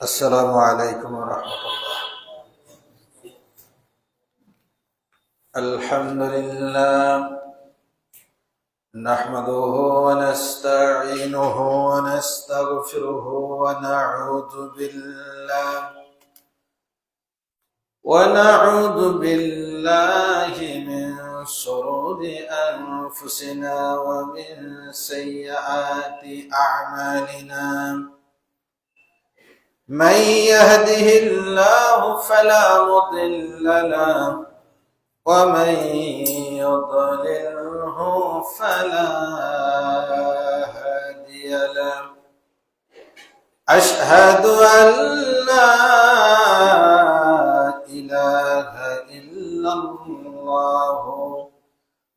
السلام عليكم ورحمة الله. الحمد لله نحمده ونستعينه ونستغفره ونعوذ بالله من شرور أنفسنا ومن سيئات أعمالنا. من يهده الله فلا مضل له ومن يضلله فلا هادي له. أشهد أن لا إله إلا الله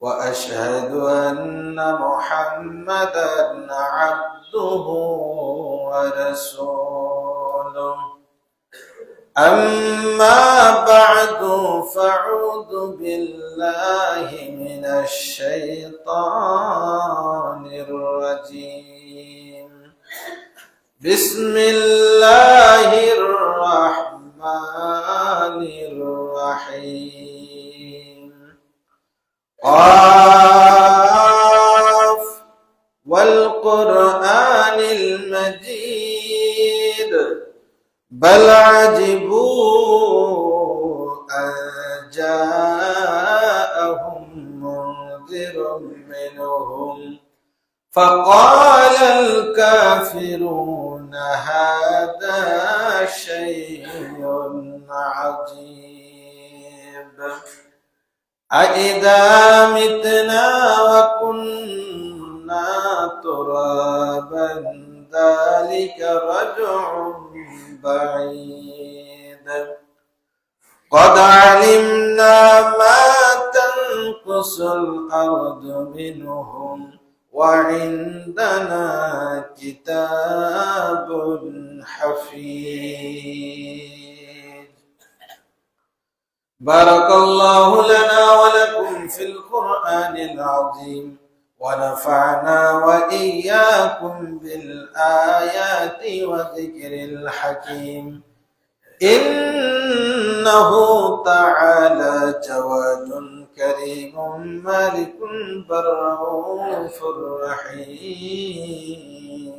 وأشهد أن محمدا عبده ورسوله. أما بعد فأعوذ بالله من الشيطان الرجيم. بسم الله الرحمن الرحيم. قاف والقرآن المجيد بل عجبوا أن جاءهم منذر منهم فقال الكافرون هذا شيء عجيب. أإذا متنا وكنا ترابا ذلك رجع بعيد. قد علمنا ما تنقص الأرض منهم وعندنا كتاب حفيظ. بارك الله لنا ولكم في القرآن العظيم ونفعنا وإياكم بالآيات وذكر الحكيم. إنه تعالى جواد كريم مالك رؤوف رحيم.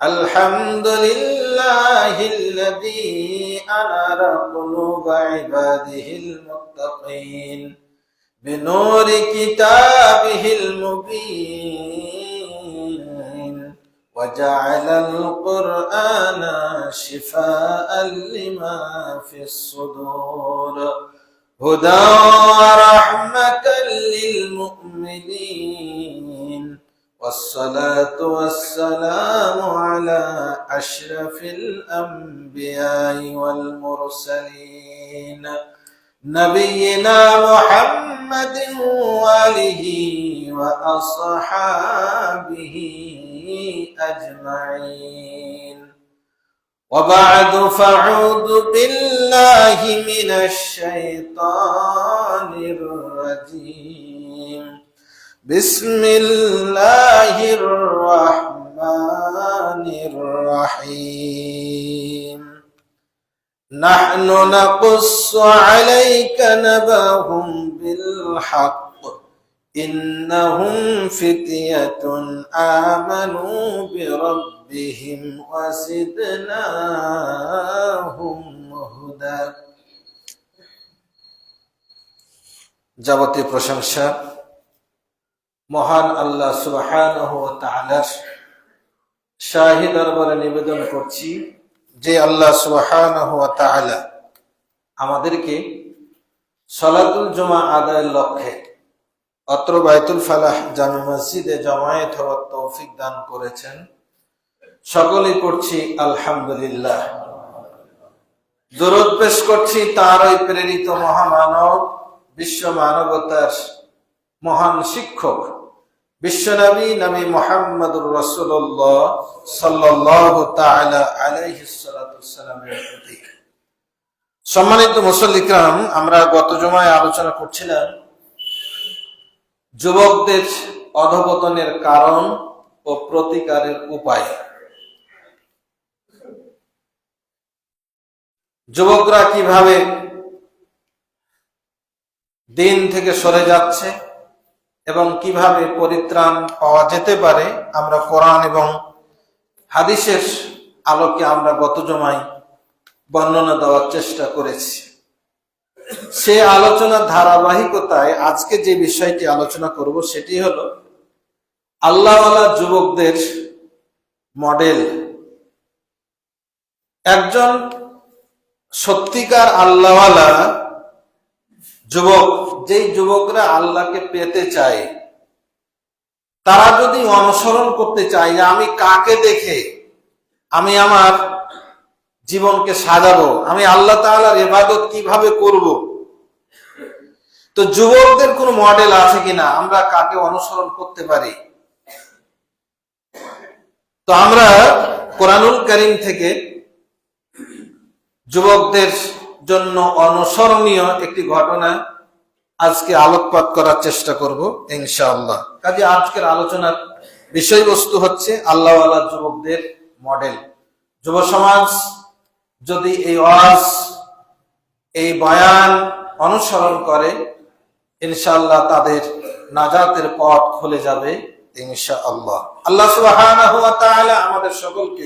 الحمد لله الذي أنار قلوب عباده المتقين بنور كتابه المبين وجعل القرآن شفاء لما في الصدور هدى ورحمة للمؤمنين. والصلاة والسلام على أشرف الأنبياء والمرسلين نبينا محمد وآله وأصحابه أجمعين. وبعد فأعوذ بالله من الشيطان الرجيم. بسم الله الرحمن الرحيم. نحن نقص عليك نبأهم بالحق إنهم فتية آمنوا بربهم وزدناهم هدى. যাবতীয় প্রশংসা মহান আল্লাহ সুবহানাহু ওয়া তাআলার শাহী দরবারে নিবেদন করছি যে আল্লাহ সুবহানাহু ওয়া তাআলা আমাদেরকে সালাতুল জুমা আদায়ের লক্ষ্যে অত্র বাইতুল ফালাহ জামে মসজিদে জমায়েত হওয়ার তৌফিক দান করেছেন। সকলেই পড়ছি আলহামদুলিল্লাহ। দরুদ পেশ করছি তার ওই প্রেরিত মহামানব, বিশ্ব মানবতার মহান শিক্ষক বিশ্বনবী নবী মুহাম্মদুর রাসূলুল্লাহ সাল্লাল্লাহু তাআলা আলাইহি সাল্লাতু ওয়াস সালামের প্রতি। সম্মানিত মুসল্লিকরাম, আমরা গত জুমায় আলোচনা করছিলাম যুবকদের অধঃপতনের কারণ ও প্রতিকারের উপায়। যুবকরা কিভাবে দিন থেকে সরে যাচ্ছে এবং কিভাবে পরিত্রাণ পাওয়া যেতে পারে, আমরা কোরআন এবং হাদিসের আলোকে আমরা গত জুমায় বর্ণনা দেওয়ার চেষ্টা করেছি। সে আলোচনার ধারাবাহিকতায় আজকে যে বিষয়টি আলোচনা করব সেটি হলো আল্লাহওয়ালা যুবকদের মডেল। একজন সত্যিকার আল্লাহওয়ালা যুবক, যেই যুবকরা আল্লাহকে পেতে চায়, তারা যদি অনুসরণ করতে চায় যে আমি কাকে দেখে আমি আমার জীবনকে সাজাবো, আমি আল্লাহ তাআলার ইবাদত কিভাবে করব, তো যুবকদের কোন মডেল আছে কিনা, আমরা কাকে অনুসরণ করতে পারি। তো আমরা কোরআনুল কারীম থেকে যুবকদের জন্য অনুসরণীয় একটি ঘটনা আজকে আলোকপাত করার চেষ্টা করব ইনশাআল্লাহ। কাজে আজকের আলোচনার বিষয়বস্তু হচ্ছে আল্লাহওয়ালা যুবকদের মডেল। যুব সমাজ যদি এই ওয়াজ, এই বয়ান অনুসরণ করে, ইনশাআল্লাহ তাদের নাজাতের পথ খুলে যাবে ইনশাআল্লাহ। আল্লাহ সুবহানাহু ওয়া তাআলা আমাদের সকলকে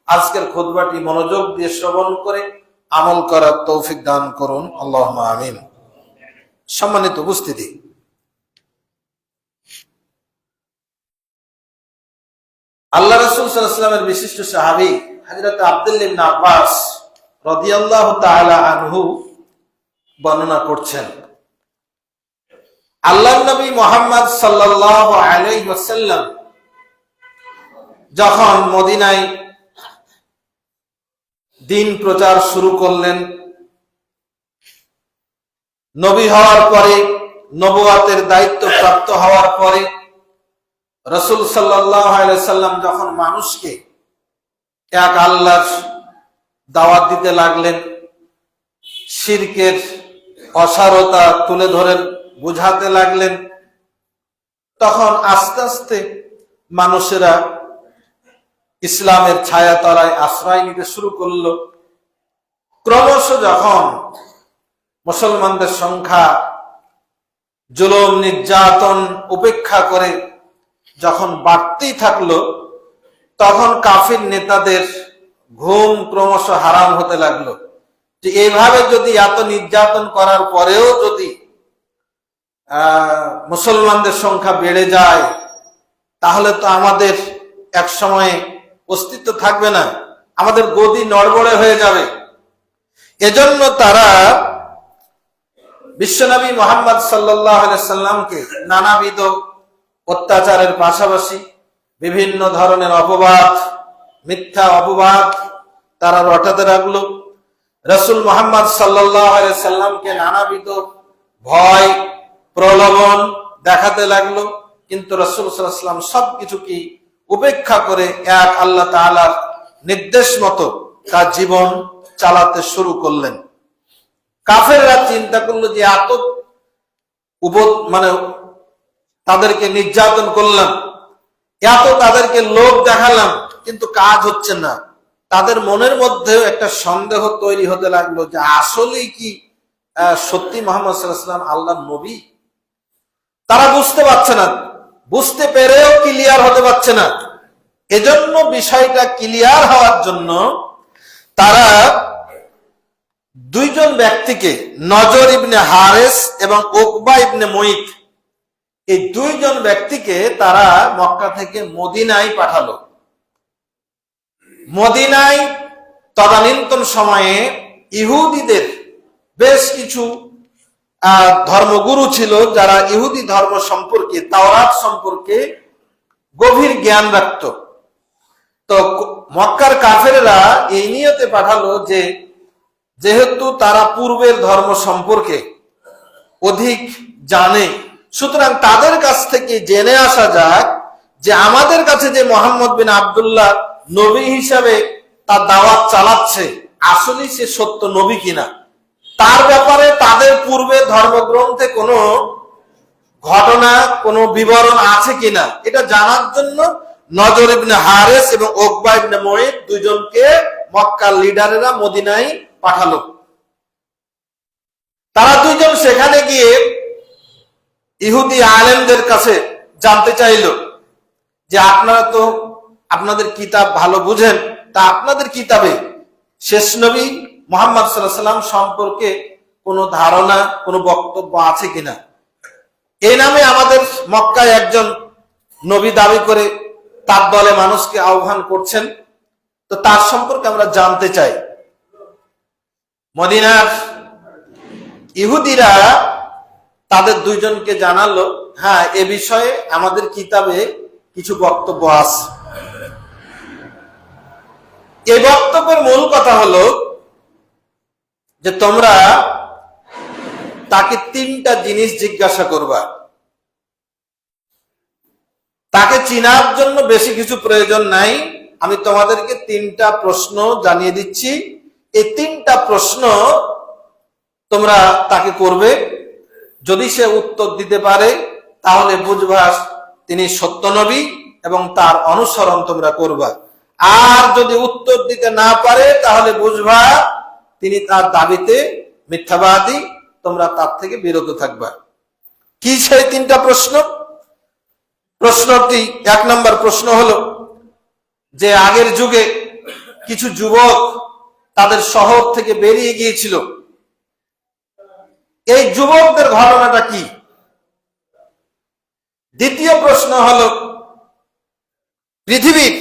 আজকের খুতবাটি মনোযোগ দিয়ে শ্রবণ করে আমল করার তৌফিক দান করুন, আল্লাহুম্মা আমিন। সম্মানিত উপস্থিতি, আল্লাহ রাসূল সাল্লাল্লাহু আলাইহি ওয়াসাল্লামের বিশিষ্ট সাহাবী হযরত আব্দুল্লাহ ইবনে আব্বাস রাদিয়াল্লাহু তাআলা আনহু বর্ণনা করছেন, আল্লাহর নবী মুহাম্মদ সাল্লাল্লাহু আলাইহি ওয়াসাল্লাম যখন মদিনায় দিন প্রচার শুরু করলেন, নবী হওয়ার পরে, নবুয়াতের দায়িত্ব প্রাপ্ত হওয়ার পরে রাসূল সাল্লাল্লাহু আলাইহি ওয়াসাল্লাম যখন মানুষকে এক আল্লাহর দাওয়াত দিতে লাগলেন, শিরকের অসারতা তুলে ধরে বুঝাতে লাগলেন, তখন আস্তে আস্তে মানুষেরা ইসলামের ছায়াতলায় আশ্রয় নিতে শুরু করলো। ক্রমশ যখন মুসলমানদের সংখ্যা জুলুম নির্যাতন উপেক্ষা করে যখন বাড়তেই থাকলো, তখন কাফির নেতাদের ঘুম ক্রমশ হারাম হতে লাগলো যে এইভাবে যদি এত নির্যাতন করার পরেও যদি মুসলমানদের সংখ্যা বেড়ে যায়, তাহলে তো আমাদের এক সময়ে অস্তিত্ব থাকবে না, আমাদের গদি নড়বড়ে হয়ে যাবে। এজন্য তারা বিশ্বনবী মুহাম্মদ সাল্লাল্লাহু আলাইহি ওয়াসাল্লামকে নানাবিধ অত্যাচারের পাশাপাশি বিভিন্ন ধরনের অপবাদ, মিথ্যা অপবাদ তারা রটাতে লাগলো। রাসূল মুহাম্মদ সাল্লাল্লাহু আলাইহি ওয়াসাল্লামকে নানাবিধ ভয় প্রলোভন দেখাতে লাগলো, কিন্তু রাসূল সাল্লাল্লাহু আলাইহি ওয়াসাল্লাম সবকিছুকে উপেক্ষা করে এক আল্লাহ তাআলার নির্দেশ মতো তার জীবন চালাতে শুরু করলেন। কাফেররা চিন্তা করলো যে এত তাদেরকে নির্যাতন করলাম, এত তাদেরকে লোভ দেখালাম, কিন্তু কাজ হচ্ছে না। তাদের মনের মধ্যেও একটা সন্দেহ তৈরি হতে লাগলো যে আসলেই কি সত্যি মুহাম্মদ সাল্লাল্লাহু আলাইহি ওয়াসাল্লাম আল্লাহর নবী। তারা বুঝতে পারছে না, বুঝতে পেরেও ক্লিয়ার হতে পারছে না। এজন্য বিষয়টা ক্লিয়ার হওয়ার জন্য তারা দুইজন ব্যক্তিকে, নজর ইবনে হারেস এবং উকবা ইবনে মুইত, এই দুইজন ব্যক্তিকে তারা মক্কা থেকে মদিনায় পাঠালো। মদিনায় তদানীন্তন সময়ে ইহুদিদের বেশ কিছু ধর্মগুরু ছিল যারা ইহুদি ধর্ম সম্পর্কে, তাওরাত সম্পর্কে গভীর জ্ঞান রাখত। তো মক্কার কাফেররা এই নিয়তে পাঠালো যে যেহেতু তারা পূর্বের ধর্ম সম্পর্কে অধিক জানে, সুতরাং তাদের কাছ থেকে জেনে আসা যাক যে আমাদের কাছে যে মুহাম্মদ বিন আব্দুল্লাহ নবী হিসাবে তার দাওয়াত চালাচ্ছে, আসলে সে সত্য নবী কিনা। তার ব্যাপারে তাদের পূর্বে ধর্মগ্রন্থে কোনো ঘটনা, কোনো বিবরণ আছে কিনা এটা জানার জন্য নজর ইবনে হারেস এবং উকবা ইবনে মুঈত দুইজনকে মক্কার লিডারেরা মদিনায় পাঠালো। তারা দুইজন সেখানে গিয়ে ইহুদি আলেমদের কাছে জানতে চাইল যে আপনারা তো আপনাদের কিতাব ভালো বুঝেন, তা আপনাদের কিতাবে শেষ নবী মুহাম্মদ সাল্লাল্লাহু আলাইহি ওয়াসাল্লাম সম্পর্কে কোনো ধারণা, কোনো বক্তব্য আছে কিনা? এই নামে আমাদের মক্কায় একজন নবী দাবি করে তার দলে মানুষকে আহ্বান করছেন, তো তার সম্পর্কে আমরা জানতে চাই। মদিনার ইহুদিরা তাদের দুইজনকে জানালো, হ্যাঁ, এ বিষয়ে আমাদের কিতাবে কিছু বক্তব্য আছে। এই বক্তব্যের মূল কথা হলো যে তোমরা তাকে তিনটা জিনিস জিজ্ঞাসা করবা। তাকে চিনার জন্য বেশি কিছু প্রয়োজন নাই, আমি তোমাদেরকে তিনটা প্রশ্ন জানিয়ে দিচ্ছি। এই তিনটা প্রশ্ন তোমরা তাকে করবে। যদি সে উত্তর দিতে পারে তাহলে বুঝবা তিনি সত্য নবী এবং তার অনুসরণ তোমরা করবা। আর যদি উত্তর দিতে না পারে তাহলে বুঝবা তিনি তার দাবিতে মিথ্যাবাদী, তোমরা তার থেকে বিরত থাকবা। কি সেই তিনটা প্রশ্ন? প্রশ্নটি, এক নম্বর প্রশ্ন হলো যে আগের যুগে কিছু যুবক তাদের শহর থেকে বেরিয়ে গিয়েছিল, এই যুবকদের ঘটনাটা কি? দ্বিতীয় প্রশ্ন হলো পৃথিবীর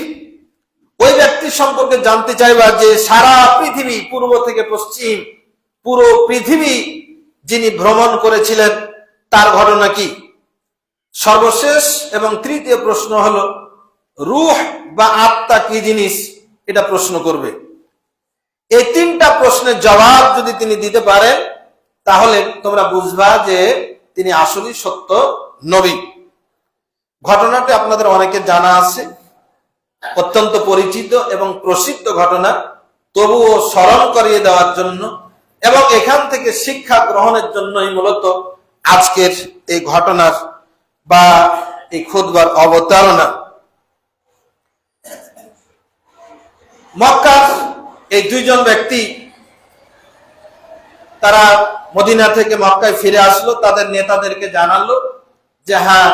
ওই ব্যক্তির সম্পর্কে জানতে চাইবা যে সারা পৃথিবী, পূর্ব থেকে পশ্চিম পুরো পৃথিবী যিনি ভ্রমণ করেছিলেন তার ঘটনা কি? সর্বশেষ এবং তৃতীয় প্রশ্ন হলো রূহ বা আত্মা কি জিনিস, এটা প্রশ্ন করবে। এই তিনটা প্রশ্নের জবাব যদি তিনি দিতে পারেন তাহলে তোমরা বুঝবা যে তিনি আসলে সত্য নবী। ঘটনাটি আপনাদের অনেকে জানা আছে, অত্যন্ত পরিচিত এবং প্রসিদ্ধ ঘটনা, তবুও স্মরণ করিয়ে দেওয়ার জন্য এবং এখান থেকে শিক্ষা গ্রহণের জন্যই মূলত আজকের এই ঘটনার বা এই খুতবার অবতারণা। মক্কার এই দুইজন ব্যক্তি তারা মদিনা থেকে মক্কায় ফিরে আসলো, তাদের নেতাদেরকে জানালো যে হ্যাঁ,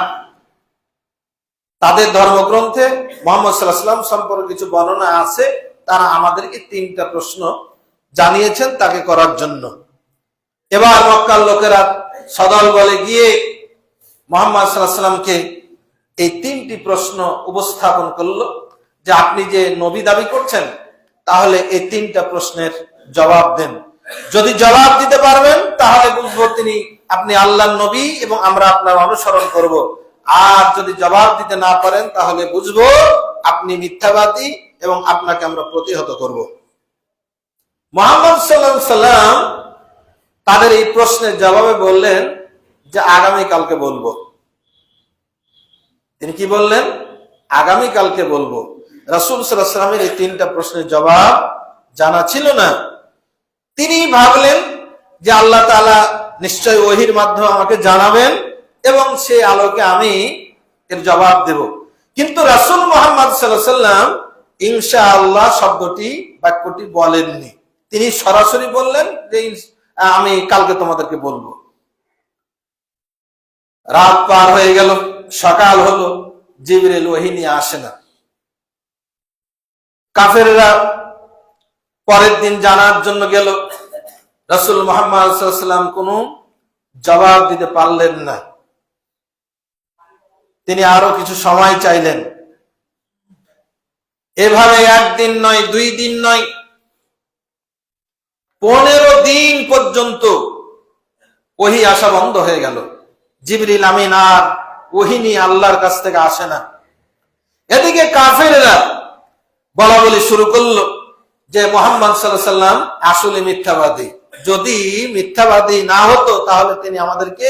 তাদের ধর্মগ্রন্থে মুহাম্মদ সাল্লাল্লাহু আলাইহি ওয়াসাল্লাম সম্পর্কে কিছু বর্ণনা আছে, তারা আমাদেরকে তিনটা প্রশ্ন জানিয়েছেন তাকে করার জন্য। এবার মক্কার লোকেরা সদল বলে গিয়ে মুহাম্মদ সাল্লাল্লাহু আলাইহি ওয়াসাল্লামকে এই তিনটি প্রশ্ন উপস্থাপন করলো যে আপনি যে নবী দাবি করছেন, তাহলে এই তিনটা প্রশ্নের জবাব দেন। যদি জবাব দিতে পারবেন তাহলে বুঝবো তিনি আপনি আল্লাহর নবী এবং আমরা আপনার অনুসরণ করব। আর যদি জবাব দিতে না পারেন তাহলে বুঝবো আপনি মিথ্যাবাদী এবং আপনাকে আমরা প্রতিহত করব। মুহাম্মদ সাল্লাল্লাহু আলাইহি ওয়াসাল্লাম তাদের এই প্রশ্নের জবাবে বললেন যে আগামীকালকে বলবো। তিনি কি বললেন? আগামীকালকে বলবো। রাসূল সাল্লাল্লাহু আলাইহি ওয়াসাল্লামের এই তিনটা প্রশ্নের জবাব জানা ছিল না। তিনি ভাবলেন যে আল্লাহ তাআলা নিশ্চয় ওহীর মাধ্যমে আমাকে জানাবেন এবং সেই আলোকে আমি এর জবাব দেব। কিন্তু রাসূল মুহাম্মদ সাল্লাল্লাহু আলাইহি ওয়াসাল্লাম ইনশাআল্লাহ শব্দটি, বাক্যটি বলেননি। তিনি সরাসরি বললেন যে আমি কালকে তোমাদেরকে বলবো। রাত পার হয়ে গেল, সকাল হলো, জিবরিল ওহী নিয়ে আসে না। কাফেররা পরের দিন জানার জন্য গেল, রাসূল মুহাম্মদ সাল্লাল্লাহু আলাইহি ওয়াসাল্লাম কোনো জবাব দিতে পারলেন না। তিনি আরো কিছু সময় চাইলেন। এভাবে একদিন নয়, 2 দিন নয়, 15 দিন পর্যন্ত ওহী আসা বন্ধ হয়ে গেল। জিবরিল আমিন আর ওহী নিয়ে আল্লাহর কাছ থেকে আসে না। এদিকে কাফেররা বলা বলি শুরু করলো যে মুহাম্মদ সাল্লাল্লাহু আলাইহি ওয়াসাল্লাম আসলে মিথ্যাবাদী। যদি মিথ্যাবাদী না হতো তাহলে তিনি আমাদেরকে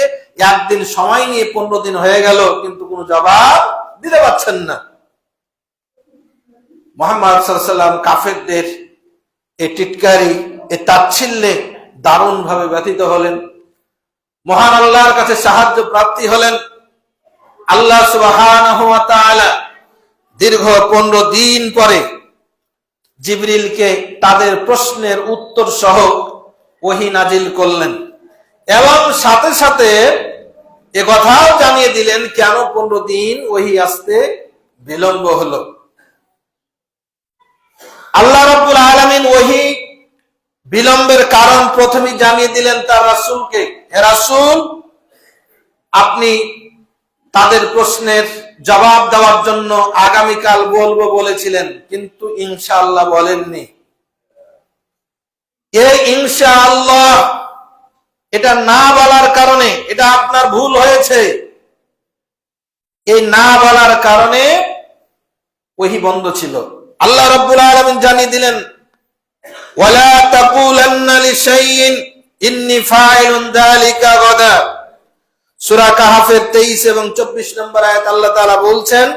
একদিন সময় নিয়ে 15 দিন হয়ে গেল কিন্তু কোনো জবাব দিতে পারছেন না। মুহাম্মদ সাল্লাল্লাহু আলাইহি ওয়াসাল্লাম কাফেরদের এই টিটকারি, এই তাচ্ছিল্যে দারুণ ভাবে ব্যথিত হলেন, মহান আল্লাহর কাছে সাহায্য প্রার্থী হলেন। আল্লাহ সুবহানাহু ওয়া তাআলা দীর্ঘ 15 দিন পরে জিবরিলকে তাদের প্রশ্নের উত্তর সহ ওহী নাজিল করলেন এবং সাথে সাথে এ কথাও জানিয়ে দিলেন কেন 15 দিন ওহী আসতে বিলম্ব হলো। আল্লাহ রাব্বুল আলামিন ওহী বিলম্বের কারণ প্রথমেই জানিয়ে দিলেন তার রাসূলকে। হে রাসূল, আপনি তাদের প্রশ্নের জবাব দেওয়ার জন্য আগামীকাল বলবো বলেছিলেন, কিন্তু ইনশাআল্লাহ বলেননি। এই ইনশাআল্লাহ এটা না বলার কারণে, এটা আপনার ভুল হয়েছে, এই না বলার কারণে ওহী বন্ধ ছিল। আল্লাহ রাব্বুল আলামিন জানিয়ে দিলেন, ওয়ালা তাকুলান্না লিশাইইন ইন্নী ফাইলুন যালিকা গাদা। সূরা কাহফের 23 এবং 24 নম্বর আয়াত আল্লাহ তাআলা বলছেন,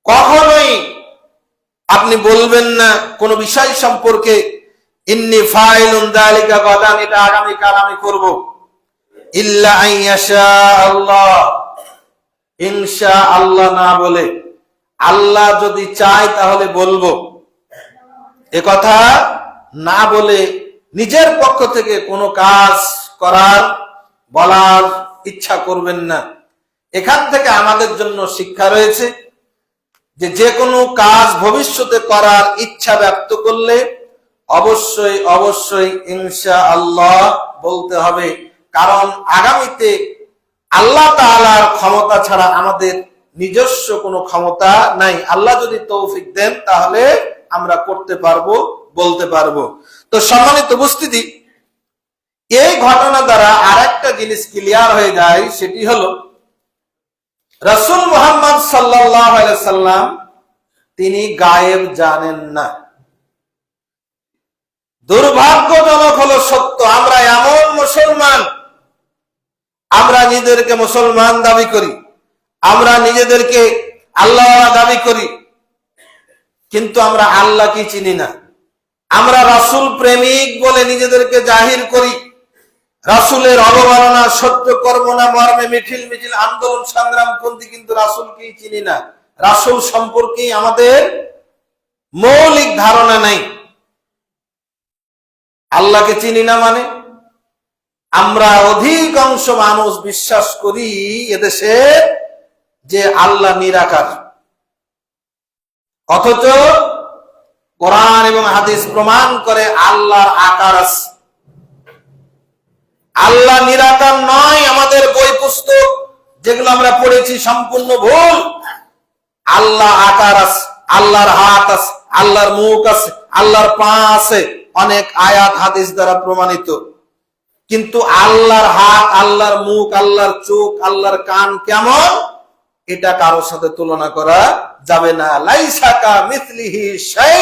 কখনোই আপনি বলবেন না কোন বিষয় সম্পর্কে ইন্নী ফাইলুন যালিকা গাদান, এটা আগামী কাল আমি করব, ইল্লা আইয়াশা আল্লাহ, ইনশাআল্লাহ না বলে আল্লাহ যদি চায় তাহলে বলবো, এ কথা না বলে নিজের পক্ষ থেকে কোনো কাজ করার বলার ইচ্ছা করবেন না। এখান থেকে আমাদের জন্য শিক্ষা রয়েছে যে যে কোনো কাজ ভবিষ্যতে করার ইচ্ছা ব্যক্ত করলে অবশ্যই অবশ্যই ইনশাআল্লাহ বলতে হবে, কারণ আগামীতে আল্লাহ তাআলার ক্ষমতা ছাড়া আমাদের নিজস্ব কোনো ক্ষমতা নাই। আল্লাহ যদি তৌফিক দেন তাহলে আমরা করতে পারবো, বলতে পারবো। তো সম্মানিত উপস্থিতি, এই ঘটনা দ্বারা আরেকটা জিনিস ক্লিয়ার হয়ে যায়, সেটি হলো রাসূল মুহাম্মদ সাল্লাল্লাহু আলাইহি সাল্লাম তিনি গায়েব জানেন না। দুর্ভাগ্যজনক হলো সত্য, আমরা এমন মুসলমান, আমরা নিজেদেরকে মুসলমান দাবি করি, আমরা নিজেদেরকে আল্লাহ দাবি করি, কিন্তু আমরা আল্লাহকে চিনি না। আমরা রাসূল প্রেমিক বলে নিজেদেরকে জাহির করি, রাসূলের অবমাননা সহ্য করব না মর্মে মিছিল মিছিল আন্দোলন সংগ্রাম করি, কিন্তু রাসূলকেই চিনি না, রাসূল সম্পর্কে আমাদের মৌলিক ধারণা নাই। আল্লাহকে চিনি না মানে আমরা অধিকাংশ মানুষ বিশ্বাস করি এদেশে যে আল্লাহ নিরাকার, অথচ কোরআন এবং হাদিস প্রমাণ করে আল্লাহর আকার আছে। আল্লাহ নিরাকার নয়, আমাদের বই পুস্তক যেগুলো আমরা পড়েছি সম্পূর্ণ ভুল। আল্লাহ আকার আছে, আল্লাহর হাত আছে, আল্লাহর মুখ আছে, আল্লাহর পা আছে, অনেক আয়াত হাদিস দ্বারা প্রমাণিত। কিন্তু আল্লাহর হাত, আল্লাহর মুখ, আল্লাহর চোখ, আল্লাহর কান কেমন, এটা কারোর সাথে তুলনা করা যাবে না। লাইসা কামিসলিহি শাই,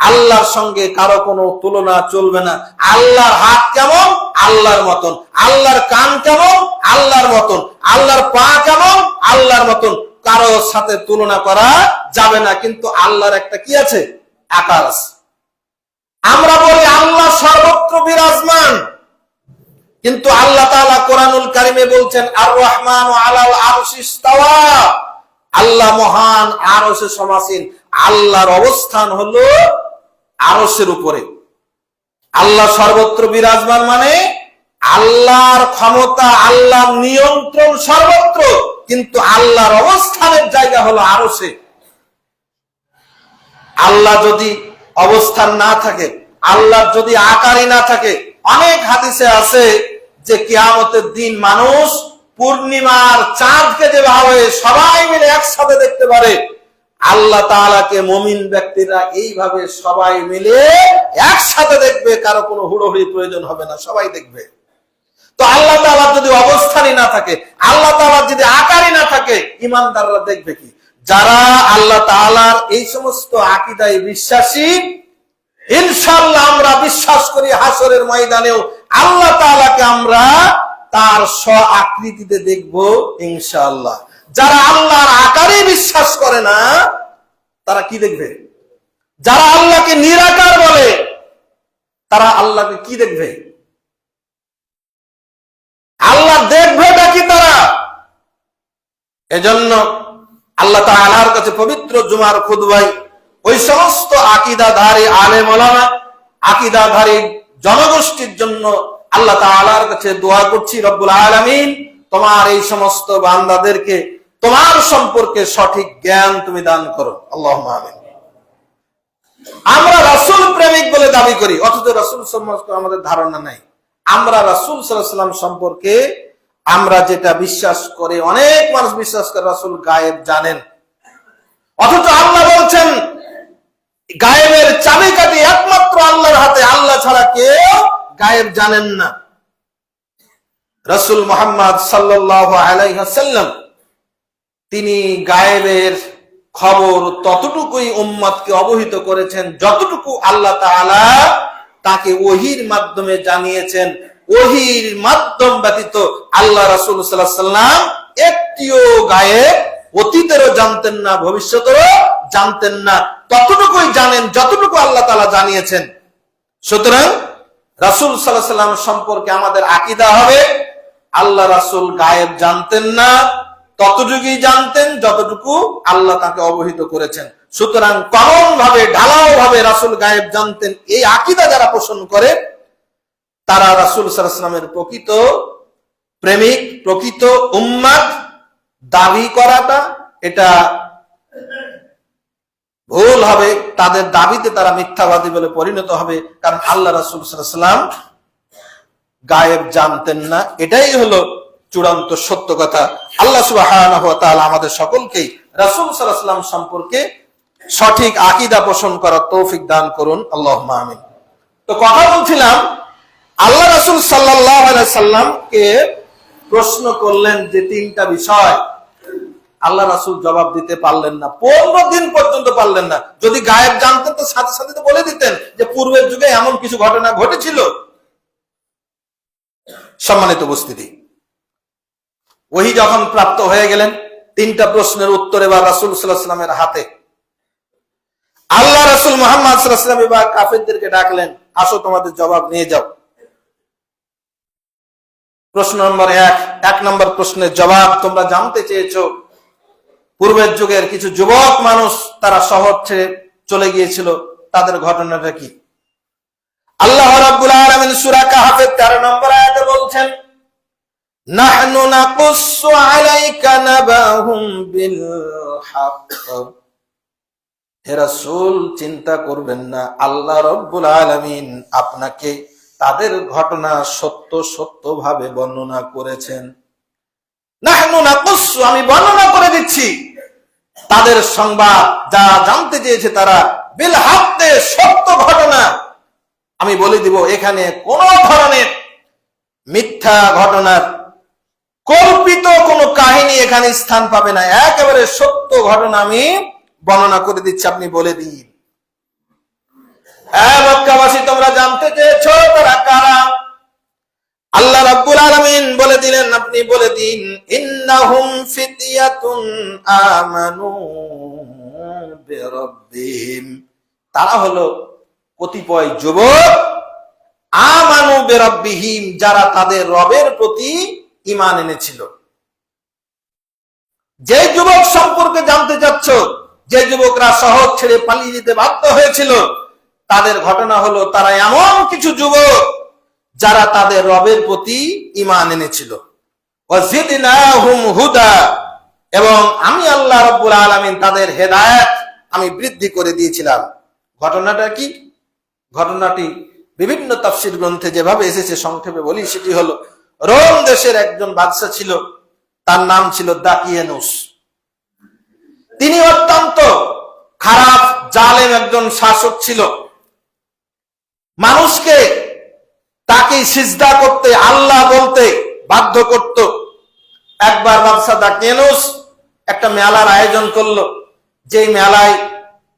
আল্লাহর সঙ্গে কারো কোনো তুলনা চলবে না। আল্লাহর হাত কেমন, আল্লাহর মতন, আল্লাহর কান কেমন, আল্লাহর মতন, আল্লাহর পা কেমন, আল্লাহর মতন, কারোর সাথে তুলনা করা যাবে না। কিন্তু আল্লাহর একটা কি আছে, আকার আছে। আমরা বলি আল্লাহ সর্বত্র বিরাজমান, কিন্তু আল্লাহ তাআলা কোরআনুল কারিমে বলছেন আর রহমানু আলাল আরশি ইস্তাওয়া, আল্লাহ মহান আরশে সমাসীন। আল্লাহর অবস্থান হলো আরশের উপরে। আল্লাহ সর্বত্র বিরাজমান মানে আল্লাহর ক্ষমতা, আল্লাহর নিয়ন্ত্রণ সর্বত্র, কিন্তু আল্লাহর অবস্থানের জায়গা হলো আরশে। আল্লাহ যদি অবস্থান না থাকে, আল্লাহর যদি আকারই না থাকে, অনেক হাদিসে আছে যে কিয়ামতের দিন মানুষ পূর্ণিমার চাঁদকে যেভাবে সবাই মিলে একসাথে দেখতে পারে, আল্লাহ তাআলাকে মুমিন ব্যক্তিরা এইভাবে সবাই মিলে একসাথে দেখবে, কারো কোনো হুড়োহুড়ি প্রয়োজন হবে না, সবাই দেখবে। তো আল্লাহ তাআলার যদি অবস্থানই না থাকে, আল্লাহ তাআলার যদি আকারই না থাকে, ঈমানদাররা দেখবে কি? যারা আল্লাহ তাআলার এই সমস্ত আকীদায় বিশ্বাসী, ইনশাআল্লাহ আমরা বিশ্বাস করি হাসরের ময়দানেও আল্লাহ তাআলাকে আমরা তার স্ব আকৃতিতে দেখব ইনশাআল্লাহ। যারা আল্লাহর আকারে বিশ্বাস করে না তারা কি দেখবে? যারা আল্লাহকে নিরাকার বলে তারা আল্লাহকে কি দেখবে? এজন্য আল্লাহ তাআলার কাছে পবিত্র জুমার খুতবায় ওই সমস্ত আকীদাধারী আলেম ওলামা, আকীদাধারী জনগোষ্ঠীর জন্য আল্লাহ তাআলার কাছে দোয়া করছি, রব্বুল আলামিন তোমার এই সমস্ত বান্দাদেরকে তোমার সম্পর্কে সঠিক জ্ঞান তুমি দান করো, আল্লাহুম্মা আমিন। আমরা রাসূল প্রেমিক বলে দাবি করি, অথচ রাসূল সম্পর্কে আমাদের ধারণা নাই। আমরা রাসূল সাল্লাল্লাহু আলাইহি ওয়াসাল্লাম সম্পর্কে আমরা যেটা বিশ্বাস করি, অনেক মানুষ বিশ্বাস করে রাসূল গায়েব জানেন, অথচ আল্লাহ বলছেন গায়েবের চাবিকাঠি একমাত্র আল্লাহর হাতে, আল্লাহ ছাড়া কেউ গায়েব জানেন না। রাসূল মুহাম্মদ সাল্লাল্লাহু আলাইহি ওয়াসাল্লাম তিনি গায়েবের খবর ততটুকুই উম্মতকে অবহিত করেছেন যতটুকু আল্লাহ তাআলা তাকে ওহীর মাধ্যমে জানিয়েছেন। ওহীর মাধ্যম ব্যতীত আল্লাহ রাসূল সাল্লাল্লাহু আলাইহি ওয়াসাল্লাম একটিও গায়েব অতীতেরও জানতেন না, ভবিষ্যতেরও জানতেন না। ততটুকুই জানেন যতটুকু আল্লাহ তাআলা জানিয়েছেন। সুতরাং রাসূল সাল্লাল্লাহু আলাইহি ওয়াসাল্লাম সম্পর্কে আমাদের আকীদা হবে আল্লাহ রাসূল গায়েব জানতেন না, ততটুকুই জানতেন যতটুকু আল্লাহ তাকে অবহিত করেছেন। সুতরাং কমন ভাবে, ঢালাও ভাবে রাসূল গায়েব জানতেন, এই আকীদা যারা পোষণ করে তারা রাসূল সাল্লাল্লাহু আলাইহি ওয়াসাল্লামের প্রকৃত প্রেমিক, প্রকৃত উম্মত দাবি করাটা এটা ভুল হবে। তাদের দাবিতে তারা মিথ্যাবাদী বলে পরিণত হবে, কারণ আল্লাহ রাসূল সাল্লাল্লাহু আলাইহি ওয়াসাল্লাম গায়েব জানতেন না, এটাই হলো চূড়ান্ত সত্য কথা। আল্লাহ সুবহানাহু ওয়া তাআলা আমাদের সকলকেই রাসূল সাল্লাল্লাহু আলাইহি ওয়াসাল্লাম সম্পর্কে সঠিক আকীদা পোষণ করার তৌফিক দান করুন, আল্লাহুম্মা আমিন। তো কথা বলছিলাম, আল্লাহ রাসূল সাল্লাল্লাহু আলাইহি সাল্লামকে প্রশ্ন করলেন যে তিনটা বিষয়, আল্লাহ রাসূল জবাব দিতে পারলেন না, 15 দিন পর্যন্ত পারলেন না। যদি গায়েব জানতেন তো সাথে সাথে তো বলে দিতেন যে পূর্বের যুগে এমন কিছু ঘটনা ঘটেছিল। সম্মানিত উপস্থিতি, ওহী যখন প্রাপ্ত হয়ে গেলেন, তিনটা প্রশ্নের উত্তর এবার রাসূল সাল্লাল্লাহু আলাইহি ওয়াসাল্লামের হাতে। আল্লাহ রাসূল মুহাম্মদ সাল্লাল্লাহু আলাইহি ওয়াসাল্লাম এবার কাফেরদেরকে ডাকলেন, আসো তোমাদের জবাব নিয়ে যাও। প্রশ্ন নম্বর 1 নম্বর প্রশ্নের জবাব, তোমরা জানতে চেয়েছো পূর্বের যুগের কিছু যুবক মানুষ তারা শহর ছেড়ে চলে গিয়েছিল, তাদের ঘটনাটা কি? আল্লাহ রাব্বুল আলামিন সূরা কাহফের 13 নম্বর আয়াতে বলছেন, নাহনু নাকুসসু আলাইকা নাবাহুম বিল হক। হে রাসূল, চিন্তা করবেন না, আল্লাহ রাব্বুল আলামিন আপনাকে তাদের ঘটনা সত্য সত্য ভাবে বর্ণনা করেছেন। নাহনু নাকুসসু, আমি বর্ণনা করে দিচ্ছি তাদের সংবাদ, যা জানতে চেয়েছে তারা, বিল হক, সত্য ঘটনা আমি বলে দিব। এখানে কোন ধরনের মিথ্যা ঘটনার, কল্পিত কোন কাহিনী এখানে স্থান পাবে না, একেবারে সত্য ঘটনা আমি বর্ণনা করে দিচ্ছি, আপনি বলে দিন। মক্কাবাসী, তোমরা জানতে চেয়েছো তারা কারা? আল্লাহ রাব্বুল আলামিন বলে দিলেন, আপনি বলে দিন, ইন্নাহুম ফিতয়াতুন আমানু বিরাব্বিহিম, তারা হলো কতিপয় যুবক, আমানু বিরাব্বিহিম, যারা তাদের রবের প্রতি ঈমান এনেছিল। যে যুবক সম্পর্কে জানতে চাচ্ছ, যে যুবকরা শহর ছেড়ে পালিয়ে যেতে বাধ্য হয়েছিল, তাদের ঘটনা হলো তারা এমন কিছু যুবক যারা তাদের রবের প্রতি ঈমান এনেছিল। ওয়াজিদনাহুম হুদা, এবং আমি আল্লাহ রাব্বুল আলামিন তাদের হেদায়েত আমি বৃদ্ধি করে দিয়েছিলাম। ঘটনাটা কি? ঘটনাটি বিভিন্ন তাফসীর গ্রন্থে যেভাবে এসেছে সংক্ষেপে বলি, সেটি হলো রোম দেশের একজন বাদশা ছিল, তার নাম ছিল দাকিয়ানুস। তিনি অত্যন্ত খারাপ জালেম একজন শাসক ছিল, মানুষকে তাকে সিজদা করতে, আল্লাহ বলতে বাধ্য করত। একবার বাদশা দাকিয়ানুস একটা মেলার আয়োজন করলো, যেই মেলায়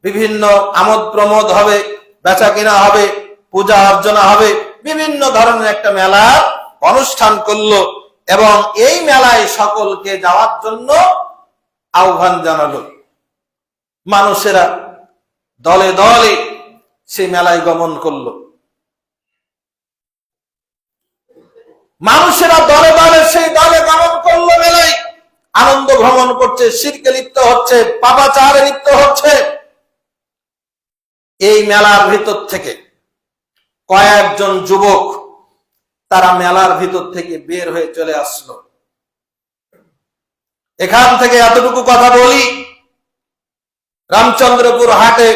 বিভিন্ন আমোদ প্রমোদ হবে, বেচা কিনা হবে, পূজা অর্চনা হবে, বিভিন্ন ধরনের একটা মেলার অনুষ্ঠান করলো, এবং এই মেলায় সকলকে যাওয়ার জন্য আহ্বান জানালো। মানুষেরা দলে দলে সেই মেলায় গমন করলো। মানুষেরা দলে দলে সেই দলে গমন করলো মেলায়। আনন্দ ভ্রমণ করছে, শিরকে লিপ্ত হচ্ছে, পাপাচারে লিপ্ত হচ্ছে। এই মেলার ভিতর থেকে কয়েকজন যুবক তারা মেলার ভিতর থেকে বের হয়ে চলে আসলো। এখান থেকে এতটুকু কথা বলি, রামচন্দ্রপুর হাটে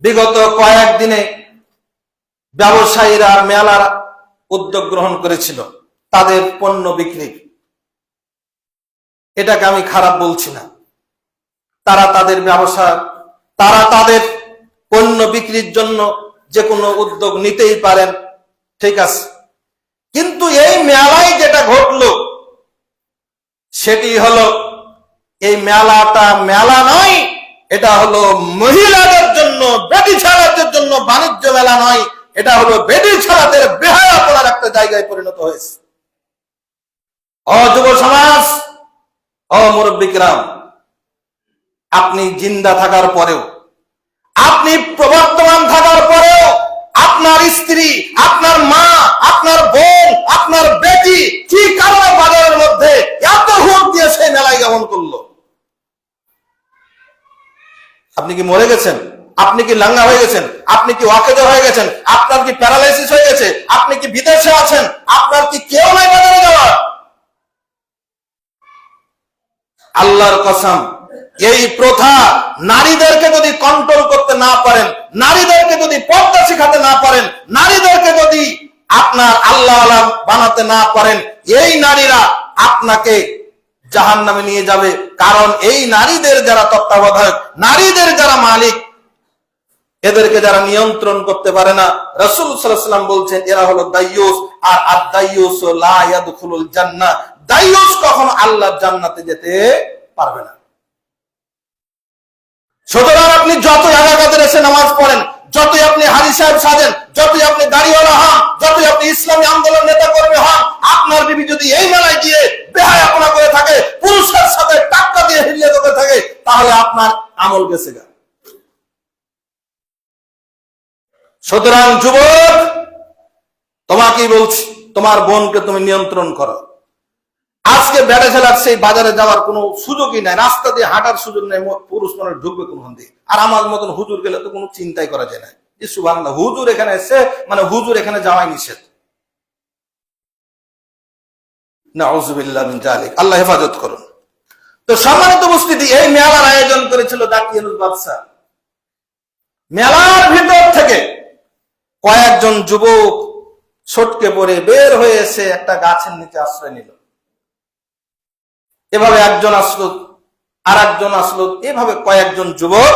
বিগত কয়েকদিনে ব্যবসায়ীরা মেলার উদ্যোগ গ্রহণ করেছিল তাদের পণ্য বিক্রি। এটাকে আমি খারাপ বলছি না, তারা তাদের ব্যবসা, তারা তাদের পণ্য বিক্রির জন্য যে কোনো উদ্যোগ নিতেই পারেন, ঠিক আছে। কিন্তু এই মেলায় যেটা ঘটলো সেটি হলো, এই মেলাটা মেলা নয়, এটা হলো মহিলাদের জন্য, বেটি ছাড়াদের জন্য বাণিজ্য মেলা নয়, এটা হলো বেটি ছাড়াদের বেহায়াপনার একটা জায়গায় পরিণত হয়েছে। যুব সমাজ, মুরব্বিকরাম, আপনি জিন্দা থাকার পরেও, আপনি প্রবর্তমান থাকার পরেও আপনার স্ত্রী, আপনার মা, আপনার বোন, আপনার বেটি কি কারণে বাজারের মধ্যে এত ভোট দিয়ে সেই মেলায় গমন করলো? আপনি কি মরে গেছেন? আপনি কি লাঙ্গা হয়ে গেছেন? আপনি কি ওয়াকেজা হয়ে গেছেন? আপনার কি প্যারালাইসিস হয়ে গেছে? আপনি কি বিদেশে আছেন? আপনার কি কেউ নাই বাজারে যাওয়ার? আল্লাহর কসম, এই প্রথা নারীদেরকে যদি কন্ট্রোল করতে না পারেন, নারীদেরকে যদি পর্দা শিখাতে না পারেন, নারীদেরকে যদি আপনার আল্লাহ বানাতে না পারেন, এই নারীরা আপনাকে জাহান্নামে নিয়ে যাবে। কারণ এই নারীদের যারা তত্ত্বাবধায়ক, নারীদের যারা মালিক, এদেরকে যারা নিয়ন্ত্রণ করতে পারে না, রাসূল সাল্লাল্লাহু আলাইহি ওয়াসাল্লাম বলছেন এরা হলো দাইয়ুস। আর আদ-দাইয়ুস লা ইয়াদখুলুল জান্নাহ, দাইয়ুস কখনো আল্লাহর জান্নাতে যেতে পারবে না। সুতরাং আপনি যত এলাকাতে এসে নামাজ পড়েন, যতই আপনি হাজী সাহেব সাজেন, যতই আপনি দাড়িওয়ালা হন, যতই আপনি ইসলামী আন্দোলন নেতা কর্মী হন, আপনার বিবি যদি এই মেলায় গিয়ে বেহায়াপনা করে থাকে, পুরুষের সাথে টাক্কা দিয়ে হিলিয়ে দিতে থাকে, তাহলে আপনার আমল গেছে গা। সুতরাং যুবক, তোমাকেই বলছি, তোমার বোনকে তুমি নিয়ন্ত্রণ করো। আজকে বেড়ে ফেলার সেই বাজারে যাওয়ার কোনো সুযোগই নাই, রাস্তা দিয়ে হাঁটার সুযোগ নেই, পুরুষ মানুষ ঢুকবে কোনখান দিয়ে। আর আমার মতন হুজুর গেলে তো কোনো চিন্তাই করা যায় না যে সুবহানাল্লাহ, হুজুর এখানে এসে, মানে হুজুর এখানে যাওয়াই নিষেধ। নাউযুবিল্লাহ মিন যালিক, আল্লাহ হেফাজত করুন। তো সম্মানিত উপস্থিতি, এই মেলার আয়োজন করেছিল দাকিয়ানুল বাদশা। মেলার ভিতর থেকে কয়েকজন যুবক ছটকে পড়ে বের হয়ে এসে একটা গাছের নিচে আশ্রয় নিল। এভাবে একজন আসলো, আর একজন আসলো, এভাবে কয়েকজন যুবক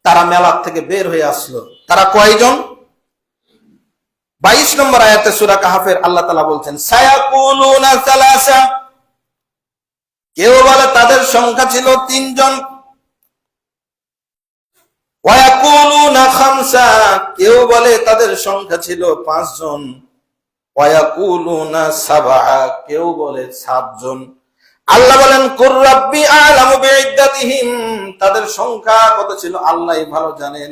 তারা মেলার থেকে বের হয়ে আসলো। তারা কয়জন? 22 নম্বর আয়াতে সূরা কাহফের আল্লাহ তাআলা বলছেন, সায়াকুলুনা সালাসা, কেউ বলে তাদের সংখ্যা ছিল 3 জন, ওয়ায়াকুলুনা খামসা, কেউ বলে তাদের সংখ্যা ছিল 5 জন, ওয়ায়াকুলুনা সাবআ, কেউ বলে 7 জন। আল্লাহ বলেন, কুর রাব্বি আ'লামু বিইদ্দাতিহিম, তাদের সংখ্যা কত ছিল আল্লাহই ভালো জানেন,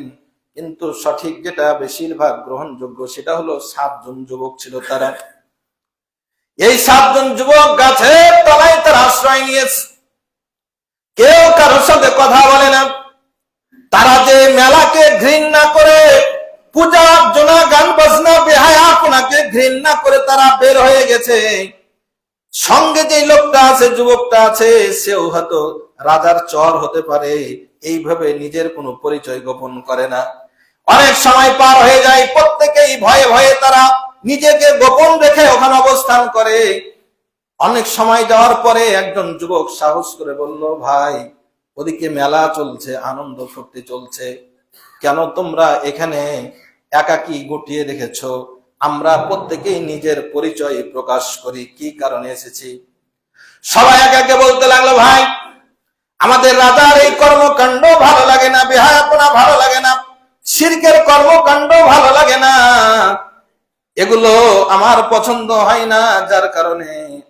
কিন্তু সঠিক যেটা বেশিরভাগ গ্রহণযোগ্য সেটা হলো 7 জন যুবক ছিল তারা। এই 7 জন যুবক গাছের তলায় তার আশ্রয় নিয়েছে, কেউ কারোর সাথে কথা বলে না। তারা যে মেলাকে ঘৃণা করে, পূজা অর্চনা, গান বাজনা, বেহায়াপনাকে ঘৃণা করে তারা বের হয়ে গেছে। সঙ্গে যে লোকটা আছে, যুবকটা আছে, সেও হয়তো রাজার চর হতে পারে, এইভাবে নিজের কোনো পরিচয় গোপন করে না। অনেক সময় পার হয়ে যায়, প্রত্যেকেই ভয়ে ভয়ে তারা নিজেকে গোপন রেখে ওখানে অবস্থান করে। অনেক সময় যাওয়ার পরে একজন যুবক সাহস করে বলল, ভাই, ওদিকে মেলা চলছে, আনন্দ ফুর্তি চলছে, কেন তোমরা এখানে একাকী গুটিয়ে রেখেছো? আমরা প্রত্যেকেই নিজের পরিচয় প্রকাশ করি, কি কারণে এসেছি। সবাই একে একে বলতে লাগলো, ভাই, আমাদের রাজার এই কর্মকাণ্ড ভালো লাগে না, বেহায়াপনা ভালো লাগে না, শিরকের কর্মকাণ্ড ভালো লাগে না, এগুলো আমার পছন্দ হয় না, যার কারণে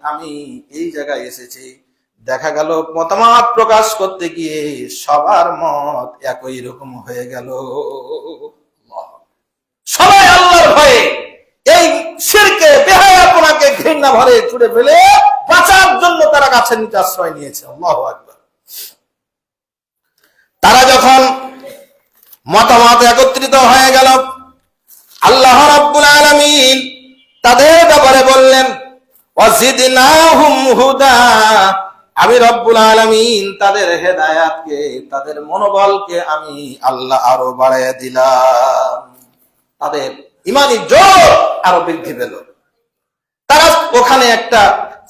আমি এই জায়গায় এসেছি। দেখা গেল মতামত প্রকাশ করতে গিয়ে সবার মত একই রকম হয়ে গেল। সবাই আল্লাহর ভয়ে এই শিরকে, বেহায়াপনাকে ঘৃণা ভরে ছুড়ে ফেলে বাঁচার জন্য তারা তারা গাছের নিচে আশ্রয় নিয়েছে। আল্লাহু আকবার। তারা যখন মতামত একত্রিত হয়ে গেল, আল্লাহ রাব্বুল আলামিন তাদের ব্যাপারে বললেন ওয়াজিদনাহুম হুদা, আমি রব্বুল আলামিন তাদের হেদায়াতকে, তাদের মনোবলকে আমি আল্লাহ আরো বাড়াইয়া দিলাম। তাদের ইমানি জোর আরো বৃদ্ধি পেল। তারা ওখানে একটা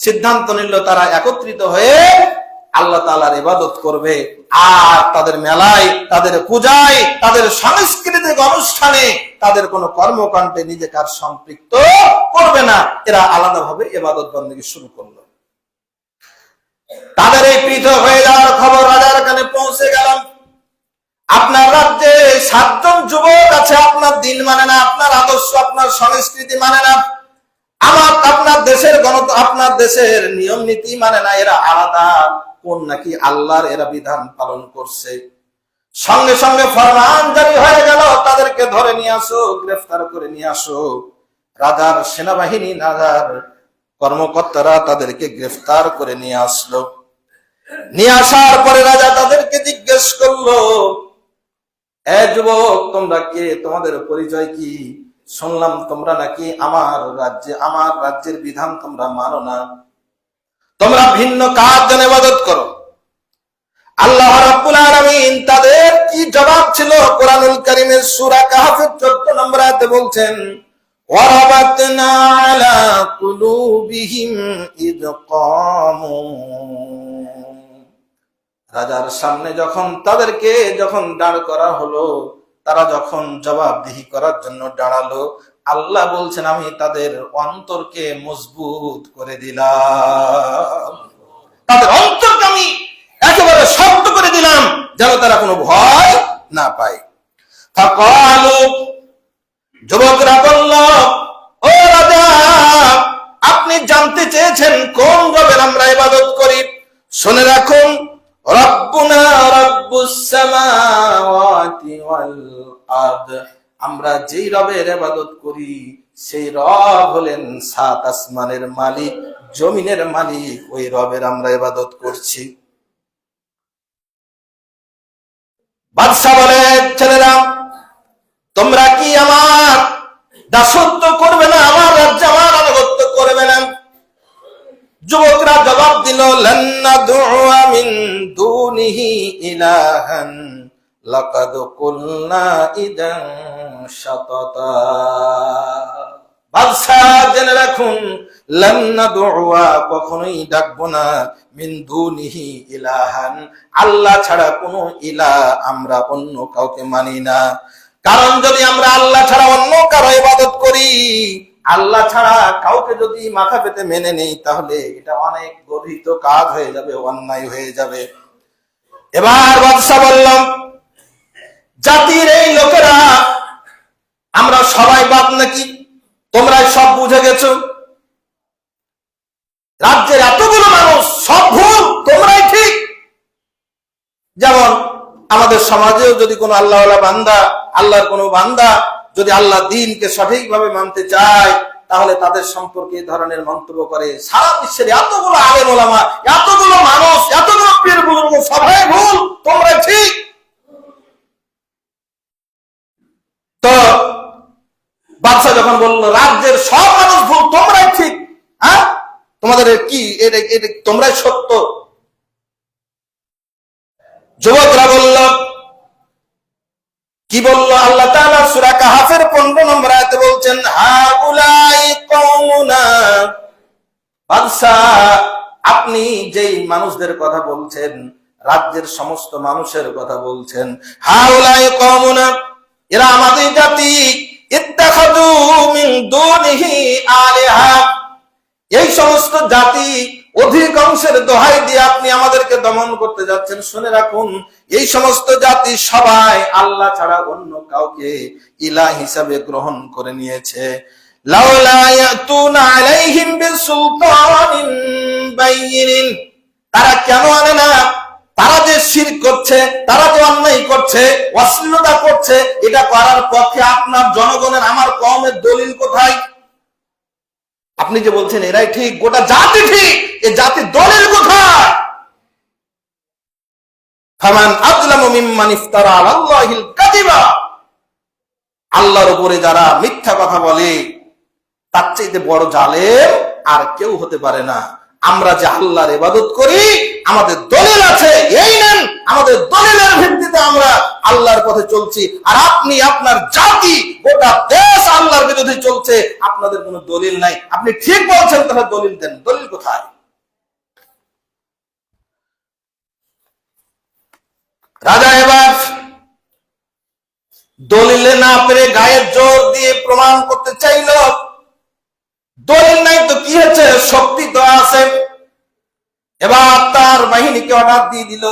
সিদ্ধান্ত নিল, তারা একত্রিত হয়ে আল্লাহ তাআলার ইবাদত করবে, আর তাদের মেলায়, তাদের পূজায়, তাদের সাংস্কৃতিক অনুষ্ঠানে, তাদের কোনো কর্মকাণ্ডে নিজেকে আর সম্পৃক্ত করবে না। এরা আলাদাভাবে ইবাদত বন্দেগী শুরু করলো। তাদের এই পৃথক হয়ে যাওয়ার খবর রাজার কানে পৌঁছে গেল। আপনার রাজ্যে 7 জন যুবক আছে, আপনার দিন মানে না, আপনার আদর্শ, আপনার সংস্কৃতি মানে না, আপনার দেশের আপনার দেশের নিয়ম নীতি মানে না, এরা আলাদা, কোন নাকি আল্লাহর এরা বিধান পালন করছে। সঙ্গে সঙ্গে ফরমান জারি হয়ে গেল, তাদেরকে ধরে নিয়ে আসো, গ্রেফতার করে নিয়ে আসো। রাজার সেনাবাহিনী, রাজার কর্মকর্তারা তাদেরকে গ্রেফতার করে নিয়ে আসলো। নিয়ে আসার পরে রাজা তাদেরকে জিজ্ঞেস করলো, এ যুবক, তোমরা কে? তোমাদের পরিচয় কি? শুনলাম তোমরা নাকি আমার রাজ্যের বিধান তোমরা মানো না, তোমরা ভিন্ন কাজ জন্য ইবাদত করো। আল্লাহ রাব্বুল আলামিন তাদের কি জবাব ছিল কোরআনুল কারীমের সূরা কাহফের 14 নম্বর আয়াতে বলছেন, ওয়ারাবাতনা আলা কুলুবিহিম ইয কামু। রাজার সামনে তাদেরকে যখন দাঁড় করা হলো, তারা যখন জবাবদিহি করার জন্য দাঁড়ালো, আল্লাহ বলছেন আমি তাদের অন্তরকে মজবুত করে দিলাম, তাদের অন্তরকে আমি একেবারে শক্ত করে দিলাম, যেন তারা কোনো ভয় না পায়। ফাকালু, যুবকরা বলল, ও রাজা, আপনি জানতে চেয়েছেন কোন রবের আমরা ইবাদত করি? শুনে রাখুন, রব্বুনা রব্বুস সামাওয়াতি ওয়াল আরদ, আমরা যেই রবের ইবাদত করি সেই রব হলেন 7 আসমানের মালিক, জমিনের মালিক, ওই রবের আমরা ইবাদত করছি। বাদশা বলে, ছেলেরা, তোমরা কি আমার দাসত্ব করবে না? আমার রাজ্যে আমার আনুগত্য করবে না? যুবকরা জবাব দিল, লান নাদউ মিন দুনিহি ইলাহান লাকাদ কুলনা ইদান শাতাতা। বাদশা জেনে রাখুন, লান নাদউ, কখনোই ডাকবো না, মিন দুনিহি ইলাহান, আল্লাহ ছাড়া কোনো ইলাহ আমরা অন্য কাউকে মানি না। কারণ যদি আমরা আল্লাহ ছাড়া অন্য কারো ইবাদত করি, আল্লাহ ছাড়া কাউকে যদি মাথা পেতে মেনে নেই, তাহলে এটা অনেক গর্হিত কাজ হয়ে যাবে, অন্যায় হয়ে যাবে। এবার বাদশা বললাম, জাতির এই লোকেরা আমরা সবাই বাদ নাকি? তোমরা সব বুঝে গেছো? রাজ্যের এতগুলো মানুষ সব ভুল, তোমরাই ঠিক। যেমন আমাদের সমাজেও যদি কোনো আল্লাহওয়ালা বান্দা, আল্লাহর কোনো বান্দা যদি আল্লাহ দ্বীনকে সঠিকভাবে মানতে চায়, তাহলে তাদের সম্পর্কে এই ধরনের মন্তব্য করে। সারা বিশ্বের এতগুলো আলেম ওলামা, এতগুলো মানুষ, এতগুলো পীর বুজুর্গ সবাই ভুল, তোমরা ঠিক। তো বাদশা যখন বলল রাজ্যের সব মানুষ ভুল, তোমরাই ঠিক, হ্যাঁ, তোমাদের কি তোমরাই সত্য। যুবকরা বলল, কি বলল? আল্লাহ তাআলা সূরা কাহফের 15 নম্বর আয়াতে বলছেন, হাউলাই কওমুনা, বাদশা আপনি যেই মানুষদের কথা বলছেন, রাজ্যের সমস্ত মানুষের কথা বলছেন, হাউলাই কওমুনা, এরা আমাদের জাতি, ইত্তাখাযু মিন দুনিহি আলিহা, এই সমস্ত জাতি অধিকাংশের দোহাই দিয়ে আপনি আমাদেরকে দমন করতে যাচ্ছেন। শুনে রাখুন, এই সমস্ত জাতি সবাই আল্লাহ ছাড়া অন্য কাউকে ইলাহ হিসাবে গ্রহণ করে নিয়েছে। লাউলা ইয়াতুনা আলাইহিম বিসুলতানিন বাইয়িন, তারা কেন আনে না? তারা যে শিরক করছে, তারা যে অন্যায় করছে, অশ্লীলতা করছে, এটা করার পক্ষে আপনার জনগণের, আমার কওমের দলিল কোথায়? আপনি যে বলছেন এরাই ঠিক, গোটা জাতি ঠিক, এ জাতি দলিল কোথায়? ফামান আযলামু মিম্মান ইফতারা আলাল্লাহিল কাযিবা, আল্লাহর উপরে যারা মিথ্যা কথা বলে তার চাইতে বড় জালেম আর কেউ হতে পারে না। আমরা যে আল্লাহর ইবাদত করি, আমাদের দলিল আছে, এই নেন, আমাদের দলিলের ভিত্তিতে আমরা আল্লাহর পথে চলছি। আর আপনি, আপনার জাতি, গোটা দেশ আল্লাহর বিরোধী চলছে, আপনাদের কোনো দলিল নাই। আপনি ঠিক বলছেন, তাহলে দলিল দেন। দলিল কোথায়? রাজা এবার দলিলে না পেরে গায়ের জোর দিয়ে প্রমাণ করতে চাইল। দলিল নাই তো কি হয়েছে, শক্তি তো আছে। এবার তার বাহিনীকে অর্ডার দিয়ে দিল,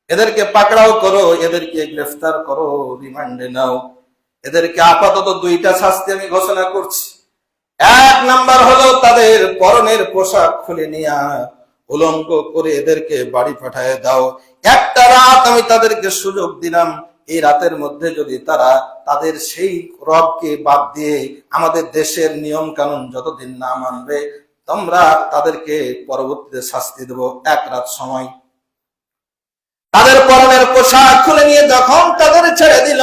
এদেরকে পাকড়াও করো, এদেরকে গ্রেফতার করো, রিমান্ডে নাও। এদেরকে আপাতত দুইটা শাস্তি আমি ঘোষণা করছি। এক নাম্বার হলো তাদের পরনের পোশাক খুলে নিয়ে উলঙ্গ করে এদেরকে বাড়ি পাঠায় দাও। একটা রাত আমি তাদেরকে সুযোগ দিলাম, এই রাতের মধ্যে যদি তারা তাদের সেই রবকে বাদ দিয়ে আমাদের দেশের নিয়ম কানুন যতদিন না মানবে, তোমরা তাদেরকে পরবর্তীতে শাস্তি দেব। এক রাত সময়। তাদের পরনের পোশাক খুলে নিয়ে যখন তাদের ছেড়ে দিল,